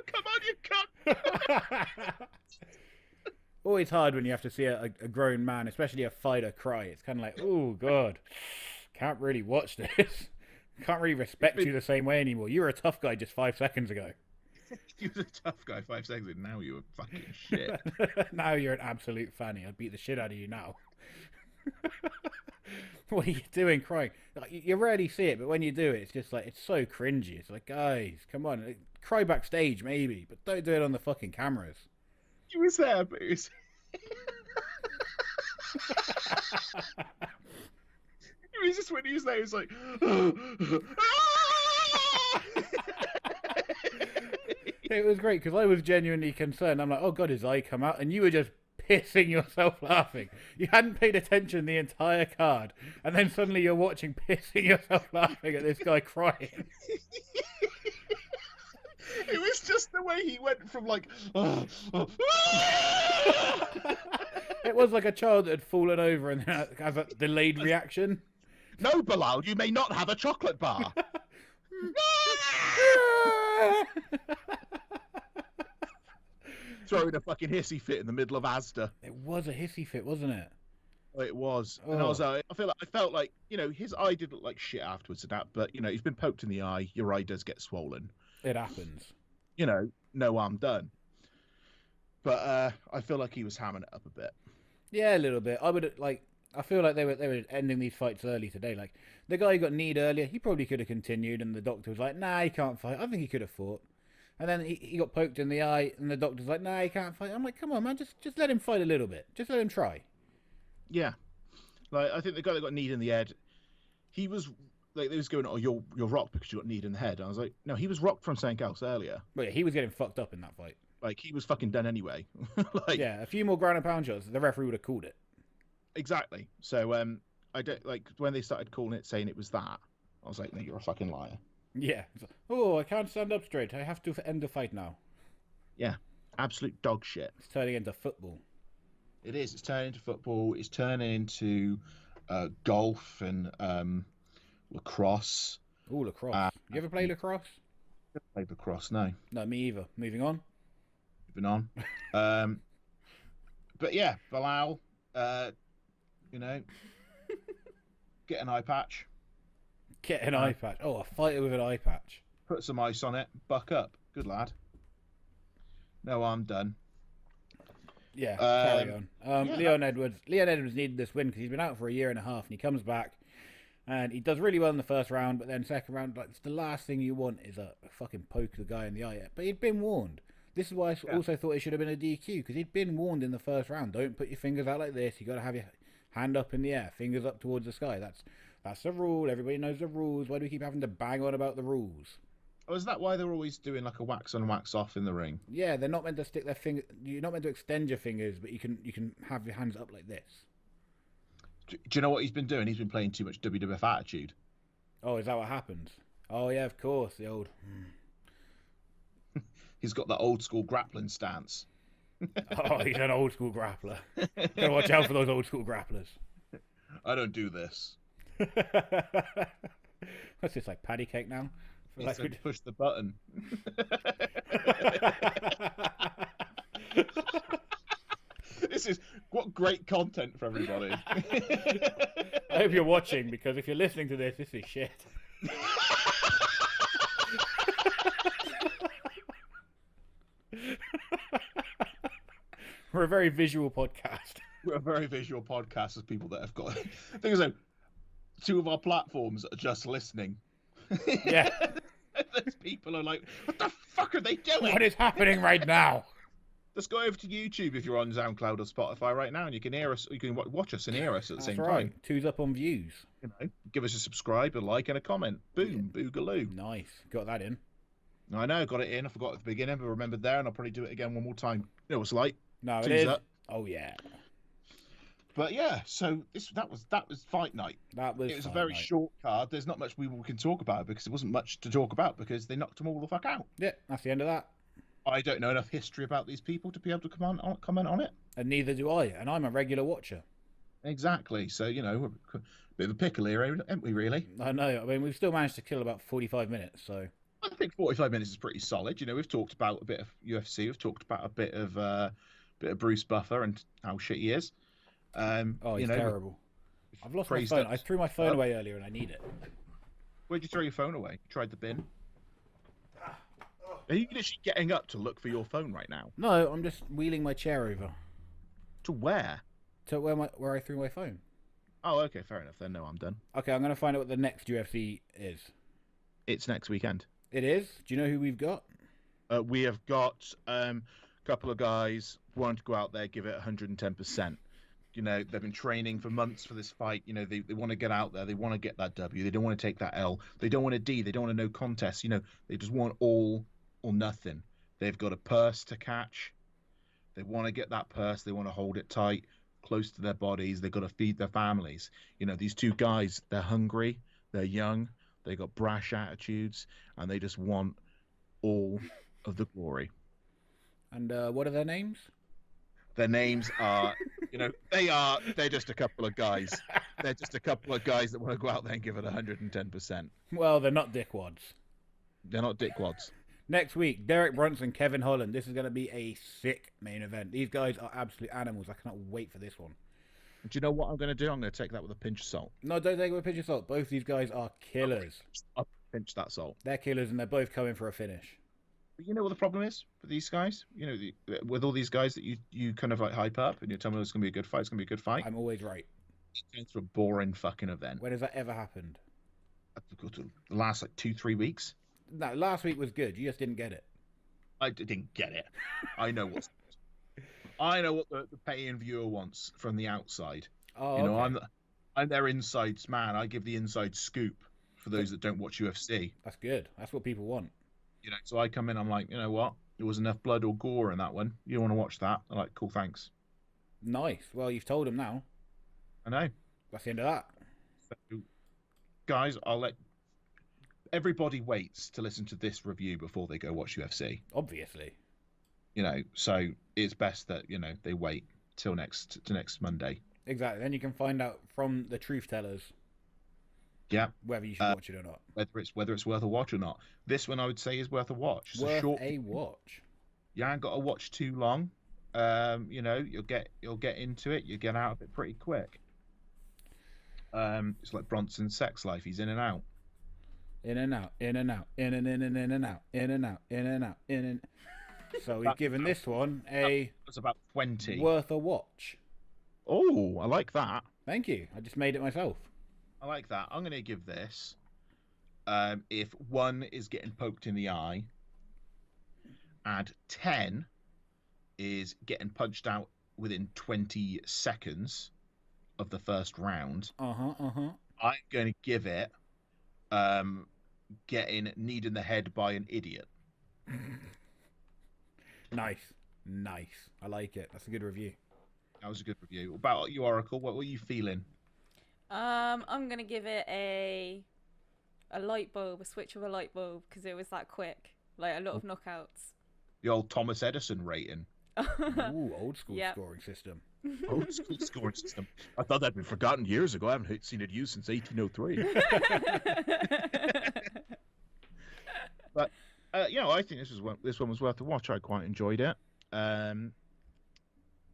Come on, you cunt! Always hard when you have to see a grown man, especially a fighter, cry. It's kind of like, oh god, can't really watch this. Can't really respect you the same way anymore. You were a tough guy just 5 seconds ago. You was a tough guy 5 seconds ago. Now you were fucking shit. Now you're an absolute fanny. I'd beat the shit out of you now. What are you doing crying? Like, you rarely see it, but when you do it, it's just like, it's so cringy. It's like, guys, come on. Cry backstage, maybe, but don't do it on the fucking cameras. He was there, but it was... It was just when he was there, he was like... It was great, because I was genuinely concerned. I'm like, oh god, his eye come out, and you were just pissing yourself laughing. You hadn't paid attention the entire card, and then suddenly you're watching pissing yourself laughing at this guy crying. It was just the way he went from like... It was like a child that had fallen over and has a delayed reaction. No, Bilal, you may not have a chocolate bar. Throwing a fucking hissy fit in the middle of Asda. It was a hissy fit, wasn't it? It was. And I felt like, you know, his eye did look like shit afterwards and that, but, you know, he's been poked in the eye. Your eye does get swollen. It happens. You know, no harm done. But I feel like he was hamming it up a bit. Yeah, a little bit. I feel like they were ending these fights early today. Like, the guy who got kneed earlier, he probably could have continued, and the doctor was like, nah, he can't fight. I think he could have fought. And then he got poked in the eye, and the doctor's like, nah, he can't fight. I'm like, come on, man, just let him fight a little bit. Just let him try. Yeah. Like, I think the guy that got kneed in the head, he was, like, they was going, oh, you're rocked because you got kneed in the head. And I was like, no, he was rocked from something else earlier. But yeah, he was getting fucked up in that fight. Like, he was fucking done anyway. Like, yeah, a few more ground and pound shots, the referee would have called it. Exactly. So, I don't, like, when they started calling it, saying it was that, I was like, no, you're a fucking liar. Yeah. Oh, I can't stand up straight. I have to end the fight now. Yeah. Absolute dog shit. It's turning into football. It is. It's turning into football. It's turning into golf and lacrosse. Oh, lacrosse. You ever play lacrosse? I played lacrosse, no. No, me either. Moving on. Moving on. But yeah, Bilal, you know, get an eye patch. Get an eye patch. Oh, a fighter with an eye patch. Put some ice on it. Buck up. Good lad. No, I'm done. Yeah, carry on. Yeah. Leon Edwards needed this win because he's been out for a year and a half, and he comes back, and he does really well in the first round, but then second round, like, it's the last thing you want is a fucking poke the guy in the eye. But he'd been warned. This is why I also thought it should have been a DQ, because he'd been warned in the first round. Don't put your fingers out like this. You got to have your hand up in the air, fingers up towards the sky. That's the rule. Everybody knows the rules. Why do we keep having to bang on about the rules? Oh, is that why they're always doing like a wax on, wax off in the ring? Yeah, they're not meant to stick their finger. You're not meant to extend your fingers, but you can have your hands up like this. Do you know what he's been doing? He's been playing too much WWF Attitude. Oh, is that what happens? Oh yeah, of course. The old. He's got that old school grappling stance. Oh, he's an old school grappler. Gotta watch out for those old school grapplers. I don't do this. What's this, like patty cake now? He said push the button. This is what great content for everybody. I hope you're watching, because if you're listening to this is shit. We're a very visual podcast. We're a very visual podcast as people that have got... The thing is, though, 2 of our platforms are just listening. Yeah. Those people are like, what the fuck are they doing? What is happening right now? Let's go over to YouTube if you're on SoundCloud or Spotify right now, and you can hear us. You can watch us and hear us at the same time. 2's up on views. You know, give us a subscribe, a like, and a comment. Boom, boogaloo. Nice, got that in. I know, got it in. I forgot at the beginning, but remembered there, and I'll probably do it again one more time. You know what it's like. No, it 2's is. up. Oh yeah. But yeah, so that was Fight Night. It was a very short card. There's not much we can talk about because there wasn't much to talk about because they knocked them all the fuck out. Yeah, that's the end of that. I don't know enough history about these people to be able to comment on it. And neither do I, and I'm a regular watcher. Exactly. So, we're a bit of a pickle here, haven't we, really? I know. I mean, we've still managed to kill about 45 minutes, so... I think 45 minutes is pretty solid. We've talked about a bit of UFC. We've talked about a bit of Bruce Buffer and how shit he is. He's terrible. I've lost my phone. I threw my phone away earlier and I need it. Where'd you throw your phone away? You tried the bin? Are you literally getting up to look for your phone right now? No, I'm just wheeling my chair over. To where? To where I threw my phone. Oh, okay, fair enough then. No, I'm done. Okay, I'm going to find out what the next UFC is. It's next weekend. It is? Do you know who we've got? We have got a couple of guys wanting to go out there, give it 110%. They've been training for months for this fight. They want to get out there. They want to get that W. They don't want to take that L. They don't want a D. They don't want a no contest. They just want all or nothing. They've got a purse to catch. They want to get that purse. They want to hold it tight, close to their bodies. They've got to feed their families. These two guys, they're hungry. They're young. They got brash attitudes, and they just want all of the glory. And what are their names? Their names are, they're just a couple of guys. They're just a couple of guys that want to go out there and give it 110%. Well, they're not dickwads. They're not dickwads. Next week, Derek Brunson, Kevin Holland. This is going to be a sick main event. These guys are absolute animals. I cannot wait for this one. Do you know what I'm going to do? I'm going to take that with a pinch of salt. No, don't take it with a pinch of salt. Both these guys are killers. I'll pinch that salt. They're killers, and they're both coming for a finish. But you know what the problem is for these guys? With all these guys that you kind of like hype up and you tell me it's going to be a good fight, it's going to be a good fight. I'm always right. It's a boring fucking event. When has that ever happened? The last 2-3 weeks. No, last week was good. You just didn't get it. I didn't get it. I know what the paying viewer wants from the outside. Oh, okay. I'm their insides man. I give the inside scoop for those that don't watch UFC. That's good. That's what people want. So I come in, I'm like, you know what? There was enough blood or gore in that one. You don't want to watch that? I'm like, cool, thanks. Nice. Well, you've told them now. I know. That's the end of that. So, guys, I'll let everybody waits to listen to this review before they go watch UFC. Obviously. So it's best that, they wait till next Monday. Exactly. Then you can find out from the truth tellers. Yeah. Whether you should watch it or not. Whether it's worth a watch or not. This one I would say is worth a watch. It's worth a short watch. You ain't got to watch too long. You'll get into it. You get out of it pretty quick. It's like Bronson's sex life. He's in and out. In and out, in and out, in and out, in and out, in and out, in and. So we've given this one It's about 20. Worth a watch. Oh, I like that. Thank you. I just made it myself. I like that. I'm going to give this, if 1 is getting poked in the eye, and 10 is getting punched out within 20 seconds of the first round. I'm going to give it getting kneed in the head by an idiot. Nice. I like it. That's a good review. That was a good review. About you, Oracle, what were you feeling? I'm gonna give it a light bulb, a switch of a light bulb, because it was that quick. Like a lot of knockouts. The old Thomas Edison rating. Ooh, old school scoring system. Old school scoring system. I thought that'd been forgotten years ago. I haven't seen it used since 1803. But I think this one was worth a watch. I quite enjoyed it. And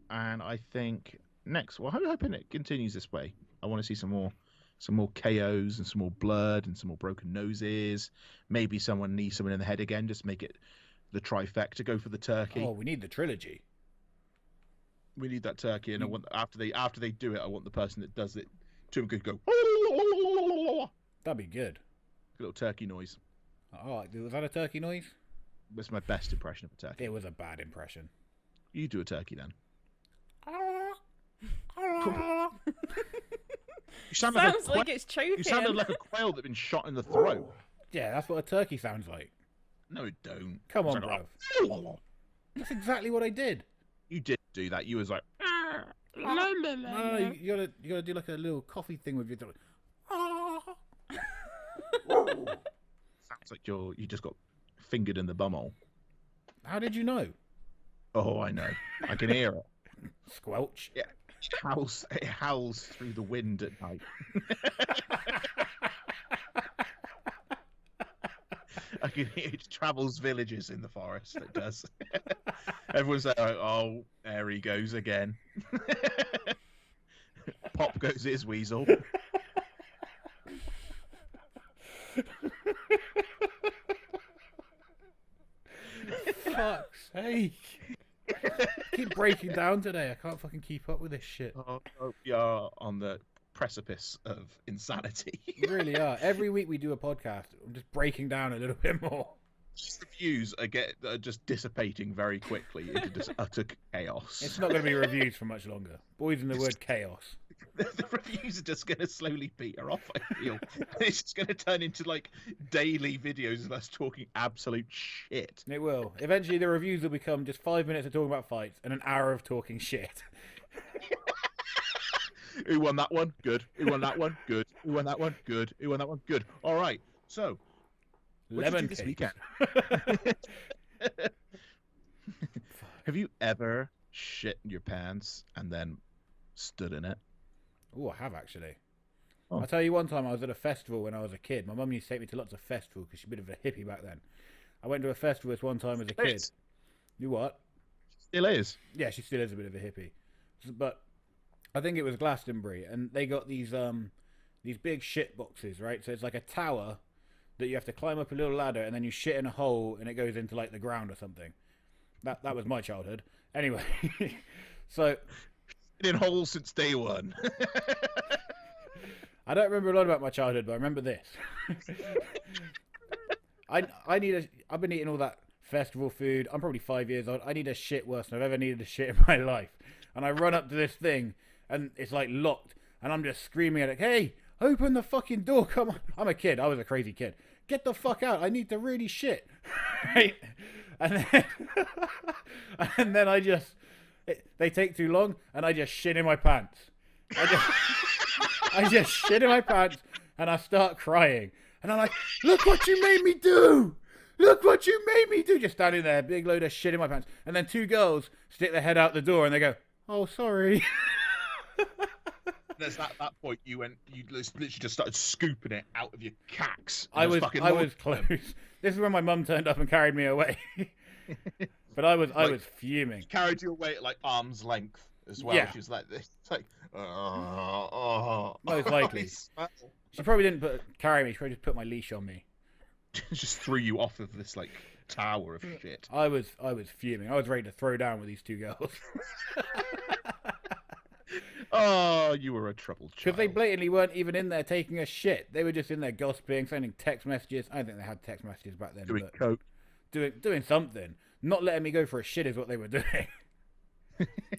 I think next, I'm hoping it continues this way. I want to see some more KOs and some more blood and some more broken noses. Maybe someone needs someone in the head again. Just make it the trifecta. Go for the turkey. Oh, we need the trilogy. We need that turkey, and I want after they do it, I want the person that does it to could go. That'd be good. A little turkey noise. Oh, was that a turkey noise? That's my best impression of a turkey. It was a bad impression. You do a turkey then. You sounds like it's choking. You sounded like a quail that's been shot in the throat. Yeah, that's what a turkey sounds like. No, it don't. Come on, bro. That's exactly what I did. You did do that. You was like, No, you gotta do like a little coffee thing with your throat. Sounds like you just got fingered in the bumhole. How did you know? Oh, I know. I can hear it. Squelch. Yeah, it howls through the wind at night. I can hear it travels villages in the forest. It does. Everyone's like, oh, there he goes again. Pop goes his weasel. Fuck's sake. Keep breaking down today. I can't fucking keep up with this shit. Oh, we are on the precipice of insanity. We really are. Every week we do a podcast. I'm just breaking down a little bit more. The views are just dissipating very quickly into just utter chaos. It's not going to be reviews for much longer. Boys in the word chaos. The reviews are just going to slowly peter off, I feel. It's just going to turn into like daily videos of us talking absolute shit. It will. Eventually the reviews will become just 5 minutes of talking about fights and an hour of talking shit. Who won that one? Good. Who won that one? Good. Who won that one? Good. Who won that one? Good. All right. So, what did you do this weekend? Have you ever shit in your pants and then stood in it? Oh, I have actually. Oh. I'll tell you one time I was at a festival when I was a kid. My mum used to take me to lots of festivals because she's a bit of a hippie back then. I went to a festival this one time as a kid. You what? Still is. Yeah, she still is a bit of a hippie. But I think it was Glastonbury, and they got these big shit boxes, right? So it's like a tower that you have to climb up a little ladder, and then you shit in a hole, and it goes into like the ground or something. That was my childhood. Anyway, so in holes since day one. I don't remember a lot about my childhood, but I remember this. I've been eating all that festival food. I'm probably 5 years old. I need a shit worse than I've ever needed a shit in my life. And I run up to this thing, and it's like locked, and I'm just screaming at it, hey, open the fucking door, come on. I'm a kid. I was a crazy kid. Get the fuck out. I need to really shit. Right? And then they take too long, and I just shit in my pants. I just shit in my pants, and I start crying. And I'm like, look what you made me do! Look what you made me do! Just standing there, big load of shit in my pants. And then two girls stick their head out the door, and they go, oh, sorry. There's that point you literally just started scooping it out of your cacks. I was close. This is when my mum turned up and carried me away. But I was fuming. She carried you away at like arm's length as well. Yeah. She was like this. It's like, most likely. She probably didn't carry me. She probably just put my leash on me. Just threw you off of this like tower of shit. I was fuming. I was ready to throw down with these two girls. Oh, you were a troubled child. Because they blatantly weren't even in there taking a shit. They were just in there gossiping, sending text messages. I don't think they had text messages back then. Doing coke. Doing something. Not letting me go for a shit is what they were doing.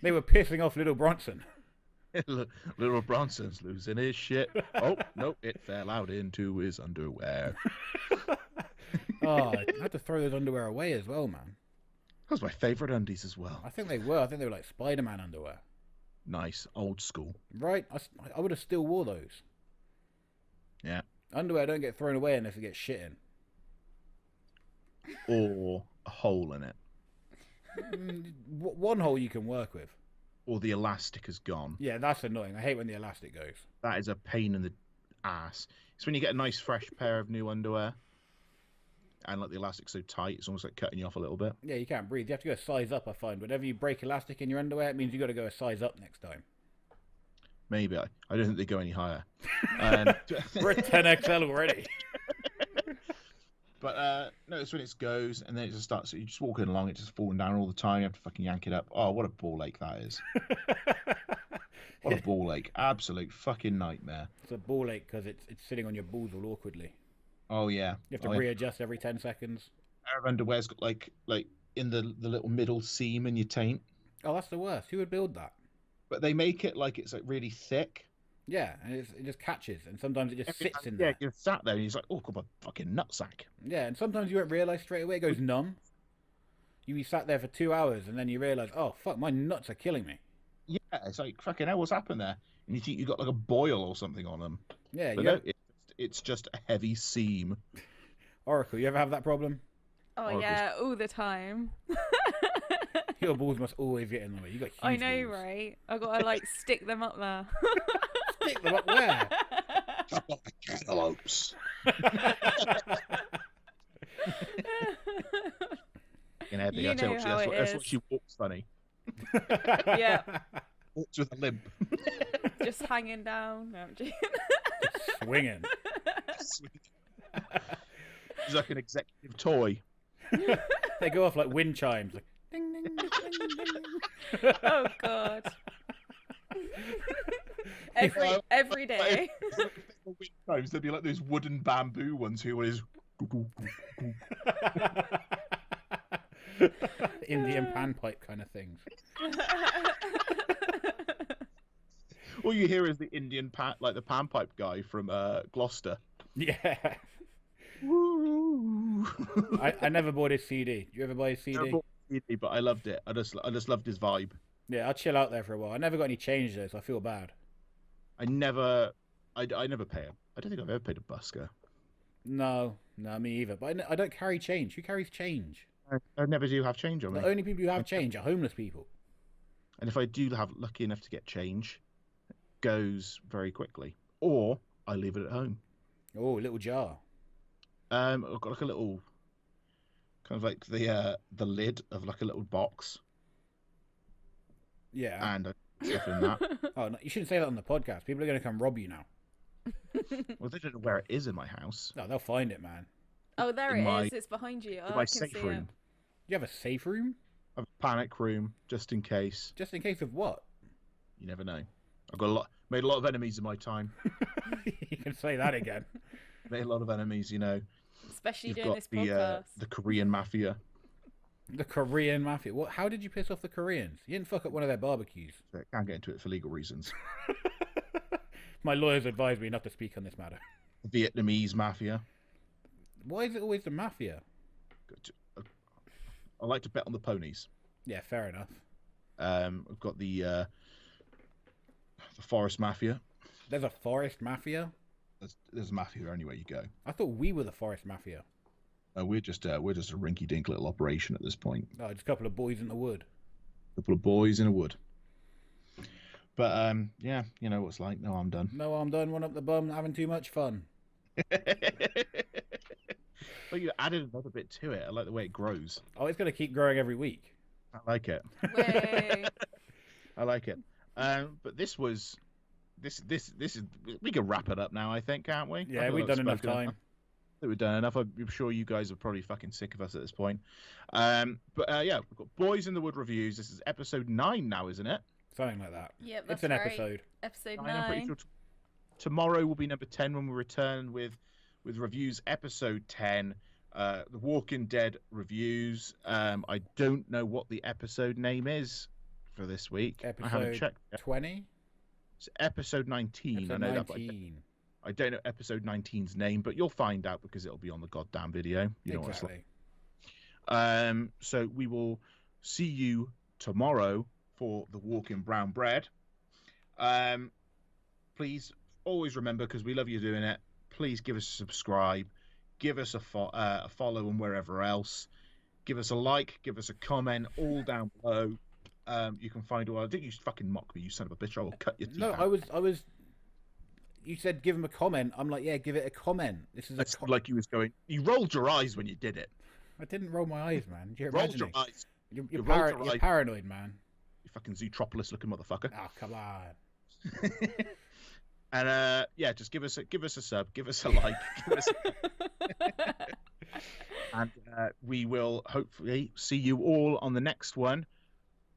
They were pissing off little Bronson. Little Bronson's losing his shit. Oh, no, it fell out into his underwear. Oh, I had to throw those underwear away as well, man. That was my favourite undies as well. I think they were. I think they were like Spider-Man underwear. Nice, old school. Right? I would have still wore those. Yeah. Underwear don't get thrown away unless it gets shit in. Or a hole in it. One hole you can work with. Or the elastic is gone. Yeah, that's annoying. I hate when the elastic goes. That is a pain in the ass. It's when you get a nice fresh pair of new underwear and like the elastic's so tight, it's almost like cutting you off a little bit. Yeah, you can't breathe. You have to go a size up, I find. Whenever you break elastic in your underwear, it means you got to go a size up next time. Maybe. I don't think they go any higher. We're at 10XL already. But no, it's when it goes and then it just starts. So you're just walking along, it's just falling down all the time. You have to fucking yank it up. Oh, what a ball ache that is. What a ball ache. Absolute fucking nightmare. It's a ball ache because it's sitting on your balls all awkwardly. Oh, yeah. You have to readjust every 10 seconds. Pair of underwear's got like in the little middle seam in your taint. Oh, that's the worst. Who would build that? But they make it like it's like really thick. Yeah, and it just catches, and sometimes it just sits in there. Yeah, you're sat there and he's like, oh, God, my fucking nutsack. Yeah, and sometimes you won't realise straight away. It goes numb. You be sat there for 2 hours, and then you realise, oh, fuck, my nuts are killing me. Yeah, it's like fucking hell, what's happened there? And you think you got like a boil or something on them. Yeah, But no, it's just a heavy seam. Oracle, you ever have that problem? Oh Oracle's... yeah, all the time. Your balls must always get in the way. You got huge I know, balls. right? I gotta like stick them up there. Stick them up where? Up like the cantaloupes. In Eddie, You I tell know you, how that's it what is. she walks funny. Yeah, Walks with a limp. just hanging down. No, I'm joking. Swinging. She's like an executive toy. They go off like wind chimes. Like, ding, ding, ding, ding, ding. Oh god. Every day. Times there'd be like those wooden bamboo ones who is Indian panpipe kind of things. all you hear is the Indian like the panpipe guy from Gloucester. Yeah. I never bought his CD. Did you ever buy his CD? I bought the CD, but I loved it. I just loved his vibe. Yeah, I'll chill out there for a while. I never got any change though, so I feel bad. I never pay him. I don't think I've ever paid a busker. No, me either. But I don't carry change. Who carries change? I never do have change on me. The only people who have change are homeless people. And if I do have lucky enough to get change, it goes very quickly. Or I leave it at home. Oh, a little jar. I've got like a little, kind of like the lid of like a little box, Yeah. and stuff in that. Oh, no, you shouldn't say that on the podcast. People are going to come rob you now. Well, they don't know where it is in my house. No, they'll find it, man. Oh, there In it my- is. It's behind you. In Oh, my I can safe see room. You have a safe room? I have a panic room just in case. Just in case of what? You never know. I've got made a lot of enemies in my time. You can say that again. Made a lot of enemies, you know. it. Especially You've doing got this podcast. the Korean mafia. The Korean mafia. What? How did you piss off the Koreans? You didn't fuck up one of their barbecues. So I can't get into it for legal reasons. My lawyers advised me not to speak on this matter. The Vietnamese mafia. Why is it always the mafia? I like to bet on the ponies. Yeah, fair enough. I've got the forest mafia. There's a forest mafia? There's a mafia anywhere you go. I thought we were the forest mafia. We're just a rinky-dink little operation at this point. Oh, just a couple of boys in the wood. A couple of boys in a wood. But yeah, you know what it's like. No, I'm done. No, I'm done. One up the bum, having too much fun. Well, you added another bit to it. I like the way it grows. Oh, it's going to keep growing every week. I like it. Way. I like it. But this is. We can wrap it up now. I think, can't we? Yeah, we've done enough time. I think we've done enough. I'm sure you guys are probably fucking sick of us at this point. Yeah, we've got Boys in the Wood reviews. This is episode 9 now, isn't it? Something like that. Yep, It's that's an right. episode. Episode I'm pretty 9. sure tomorrow will be number 10 when we return with Reviewz episode 10. The Walking Dead reviews. I don't know what the episode name is for this week. I haven't Episode checked. Yet. 20? It's episode 19. Episode I know 19. that. I don't know episode 19's name, but you'll find out because it'll be on the goddamn video. You know what it's like. So we will see you tomorrow for the Walking Brown Bread. Please always remember, because we love you doing it, please give us a subscribe, give us a follow and wherever else. Give us a like, give us a comment, all down below. You can find all. I think you fucking mock me, you son of a bitch. I will cut your teeth No, out. I was. You said give him a comment. I'm like, yeah, give it a comment. This is It's like you was going. You rolled your eyes when you did it. I didn't roll my eyes, man. You're Rolled your imagining. eyes. You're You rolled your you're eyes. paranoid, man. You fucking Zootropolis looking motherfucker. Oh, come on. And yeah, just give us a sub, give us a like, give us and we will hopefully see you all on the next one.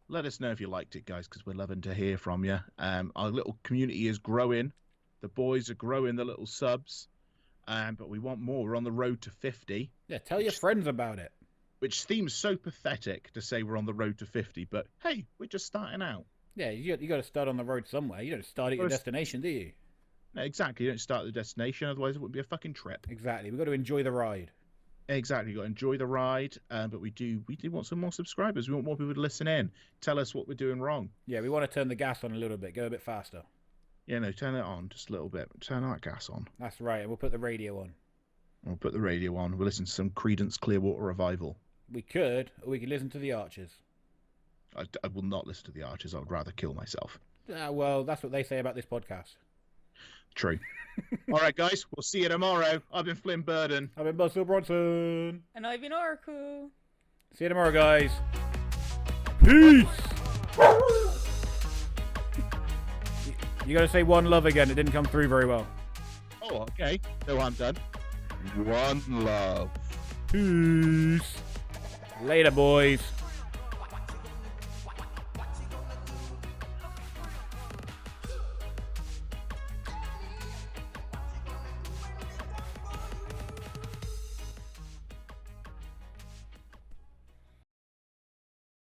Let us know if you liked it, guys, because we're loving to hear from you. Our little community is growing. The boys are growing the little subs, but we want more. We're on the road to 50. Yeah, tell your friends about it. Which seems so pathetic to say we're on the road to 50, but hey, we're just starting out. Yeah, you got to start on the road somewhere. You don't start at your destination, do you? No, exactly. You don't start at the destination, otherwise it wouldn't be a fucking trip. Exactly. We've got to enjoy the ride. Exactly. You got to enjoy the ride, but we do want some more subscribers. We want more people to listen in. Tell us what we're doing wrong. Yeah, we want to turn the gas on a little bit. Go a bit faster. Yeah, no, turn it on just a little bit. Turn that gas on. That's right, and we'll put the radio on. We'll put the radio on. We'll listen to some Creedence Clearwater Revival. We could, or we could listen to the Archers. I will not listen to the Archers. I would rather kill myself. Well, that's what they say about this podcast. True. All right, guys. We'll see you tomorrow. I've been Flynn Burden. I've been Buzzsaw Bronson. And I've been Oracle. See you tomorrow, guys. Peace. You gotta say one love again. It didn't come through very well. Oh, okay. No, I'm done. One love. Peace. Later, boys.